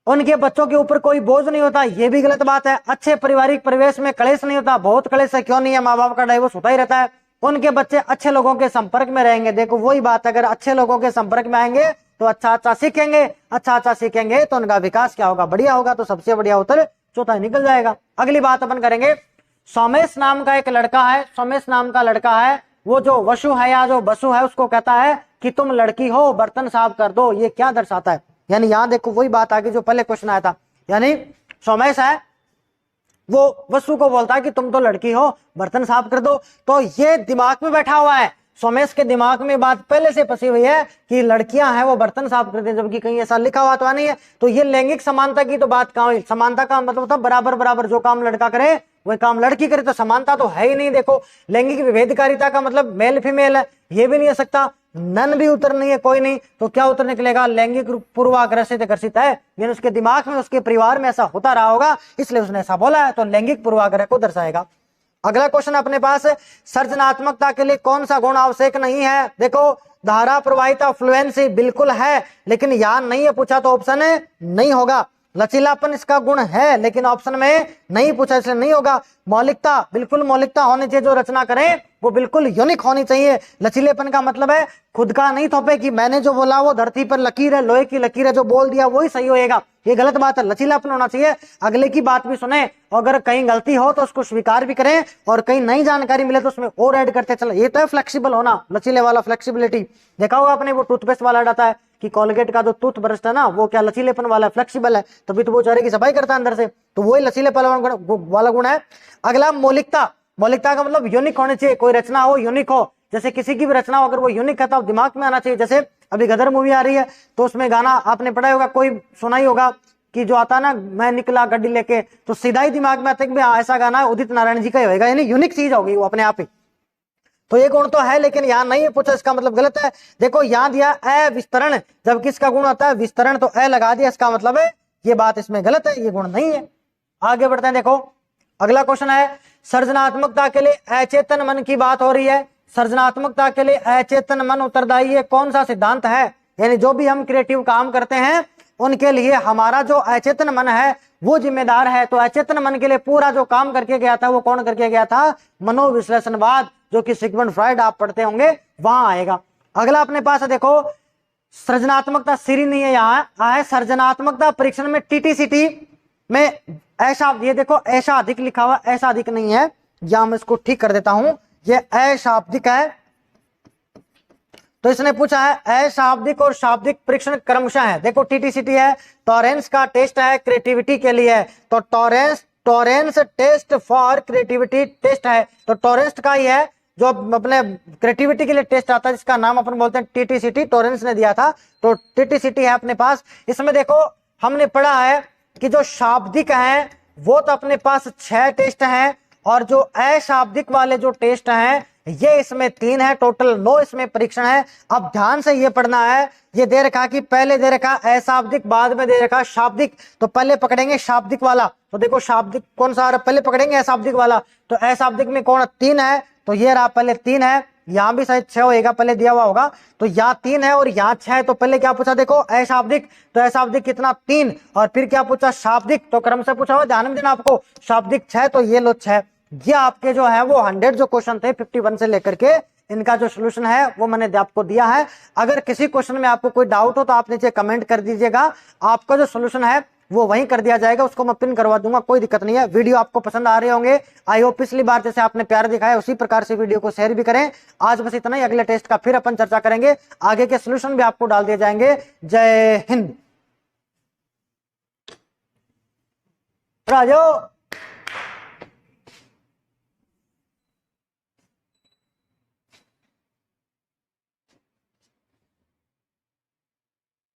S1: उनके बच्चों के ऊपर कोई बोझ नहीं होता, ये भी गलत बात है। अच्छे पारिवारिक परिवेश में कलेश नहीं होता, बहुत कलेश है, क्यों नहीं है, माँ बाप का डाइवोर्स होता ही रहता है। उनके बच्चे अच्छे लोगों के संपर्क में रहेंगे। देखो वही बात, अगर अच्छे लोगों के संपर्क में आएंगे तो अच्छा अच्छा सीखेंगे, अच्छा अच्छा सीखेंगे तो उनका विकास क्या होगा, बढ़िया होगा। तो सबसे बढ़िया उत्तर चौथा निकल जाएगा। अगली बात अपन करेंगे, सोमेश नाम का एक लड़का है, सोमेश नाम का लड़का है, वो जो वसु है या जो बसु है उसको कहता है कि तुम लड़की हो, बर्तन साफ कर दो। ये क्या दर्शाता है, यानी यहाँ देखो वही बात आ गई जो पहले क्वेश्चन आया था। यानी सोमेश है वो वसु को बोलता है कि तुम तो लड़की हो, बर्तन साफ कर दो। तो ये दिमाग में बैठा हुआ है, सोमेश के दिमाग में बात पहले से फंसी हुई है कि लड़कियां हैं वो बर्तन साफ करती हैं, जबकि कहीं ऐसा लिखा हुआ तो नहीं है। तो ये लैंगिक समानता की तो बात कहाँ हुई, समानता का मतलब था बराबर बराबर, जो काम लड़का करे वही काम लड़की करे, तो समानता तो है ही नहीं। देखो लैंगिक विभेदकारिता का मतलब मेल फीमेल है, ये भी नहीं हो सकता, नन भी उत्तर नहीं है, कोई नहीं। तो क्या उत्तर निकलेगा, लैंगिक पूर्वाग्रह से ग्रसित है। यानी उसके दिमाग में, उसके परिवार में ऐसा होता रहा होगा, इसलिए उसने ऐसा बोला है, तो लैंगिक पूर्वाग्रह को दर्शाएगा। अगला क्वेश्चन अपने पास, सृजनात्मकता के लिए कौन सा गुण आवश्यक नहीं है। देखो धारा प्रवाहिता, फ्लुएंसी बिल्कुल है, लेकिन यहाँ नहीं है पूछा तो ऑप्शन नहीं होगा। लचीलापन इसका गुण है लेकिन ऑप्शन में नहीं पूछा इसलिए नहीं होगा। मौलिकता, बिल्कुल मौलिकता होनी चाहिए, जो रचना करें वो बिल्कुल यूनिक होनी चाहिए। लचीलेपन का मतलब है खुद का नहीं थोपे कि मैंने जो बोला वो धरती पर लकीर है, लोहे की लकीर है, जो बोल दिया वही सही होएगा, ये गलत बात है। लचीलापन होना चाहिए, अगले की बात भी सुने, अगर कहीं गलती हो तो उसको स्वीकार भी करें, और कहीं नई जानकारी मिले तो उसमें और ऐड करते चले। ये तो है फ्लेक्सिबल होना, लचीले वाला फ्लेक्सिबिलिटी। देखा होगा आपने वो टूथपेस्ट वाला डाटा है कि कोलगेट का जो टूथ ब्रश है ना वो क्या लचीलेपन वाला है, फ्लेक्सिबल है, तभी तो वो चेहरे की सफाई करता है अंदर से, तो वही लचीलेपन वाला गुण है। अगला मौलिकता। मौलिकता का मतलब यूनिक होने चाहिए, कोई रचना हो यूनिक हो, जैसे किसी की भी रचना हो अगर वो यूनिक है तो आप दिमाग में आना चाहिए। जैसे अभी गदर मूवी आ रही है तो उसमें गाना आपने पढ़ा होगा, कोई सुना ही होगा कि जो आता ना मैं निकला गड्डी लेके, तो सीधा ही दिमाग में आता है कि ऐसा गाना उदित नारायण जी का ही होगा, यानी यूनिक चीज होगी वो अपने आप ही। तो ये गुण तो है लेकिन यहाँ नहीं है पूछा, इसका मतलब गलत है। देखो यहाँ दिया अविस्तरण, जब किसका गुण होता है विस्तरण, तो ए लगा दिया, इसका मतलब है ये बात इसमें गलत है, ये गुण नहीं है। आगे बढ़ते हैं, देखो अगला क्वेश्चन है सृजनात्मकता के लिए अचेतन मन की बात हो रही है। सृजनात्मकता के लिए अचेतन मन उत्तरदायी है, कौन सा सिद्धांत है? यानी जो भी हम क्रिएटिव काम करते हैं उनके लिए हमारा जो अचेतन मन है वो जिम्मेदार है। तो अचेतन मन के लिए पूरा जो काम करके गया था वो कौन करके गया था? मनोविश्लेषणवाद, जो कि सिगमंड फ्राइड आप पढ़ते होंगे वहां आएगा। अगला अपने पास है, देखो सृजनात्मकता सीरी नहीं है, यहाँ है सृजनात्मकता परीक्षण में टीटीसीटी में ऐसा, ये देखो ऐसा अधिक लिखा हुआ, ऐसा अधिक नहीं है, या मैं इसको ठीक कर देता हूं, ये अशाब्दिक है। तो इसने पूछा है अशाब्दिक और शाब्दिक परीक्षण क्रमशः है। देखो टीटीसीटी है, टॉरेंस का टेस्ट है क्रिएटिविटी के लिए, तो Torrance test for creativity test है, तो टॉरेंस का ही है जो अपने क्रिएटिविटी के लिए टेस्ट आता है, जिसका नाम अपन बोलते हैं टीटीसीटी, टॉरेंस ने दिया था, तो टीटीसीटी है अपने पास। इसमें देखो हमने पढ़ा है कि जो शाब्दिक है वो तो अपने पास 6 टेस्ट हैं, और जो अशाब्दिक वाले जो टेस्ट हैं ये इसमें 3 है, टोटल 9 इसमें परीक्षण है। अब ध्यान से ये पढ़ना है, ये दे रखा कि पहले दे रखा अशाब्दिक, बाद में दे रखा शाब्दिक, तो पहले पकड़ेंगे शाब्दिक वाला। तो देखो शाब्दिक कौन सा आ रहा है, पहले पकड़ेंगे अशाब्दिक वाला, तो अशाब्दिक में कौन 3 है, तो ये रहा पहले 3 है, यहाँ भी शायद 6 होएगा, पहले दिया हुआ होगा, तो यहाँ 3 है और यहाँ 6 है। तो पहले क्या पूछा, देखो अशाब्दिक, तो अशाब्दिक कितना 3, और फिर क्या पूछा शाब्दिक, तो क्रम से पूछा हुआ, ध्यान में देना आपको, शाब्दिक 6, तो ये लो 6। ये आपके जो है वो 100 जो क्वेश्चन थे 51 से लेकर के, इनका जो सोल्यूशन है वो मैंने आपको दिया है। अगर किसी क्वेश्चन में आपको कोई डाउट हो तो आप नीचे कमेंट कर दीजिएगा, आपका जो सोल्यूशन है वो वहीं कर दिया जाएगा, उसको मैं पिन करवा दूंगा, कोई दिक्कत नहीं है। वीडियो आपको पसंद आ रहे होंगे, आई होप पिछली बार जैसे आपने प्यार दिखाया उसी प्रकार से वीडियो को शेयर भी करें। आज बस इतना ही, अगले टेस्ट का फिर अपन चर्चा करेंगे, आगे के सोल्यूशन भी आपको डाल दिए जाएंगे। जय हिंद। राजो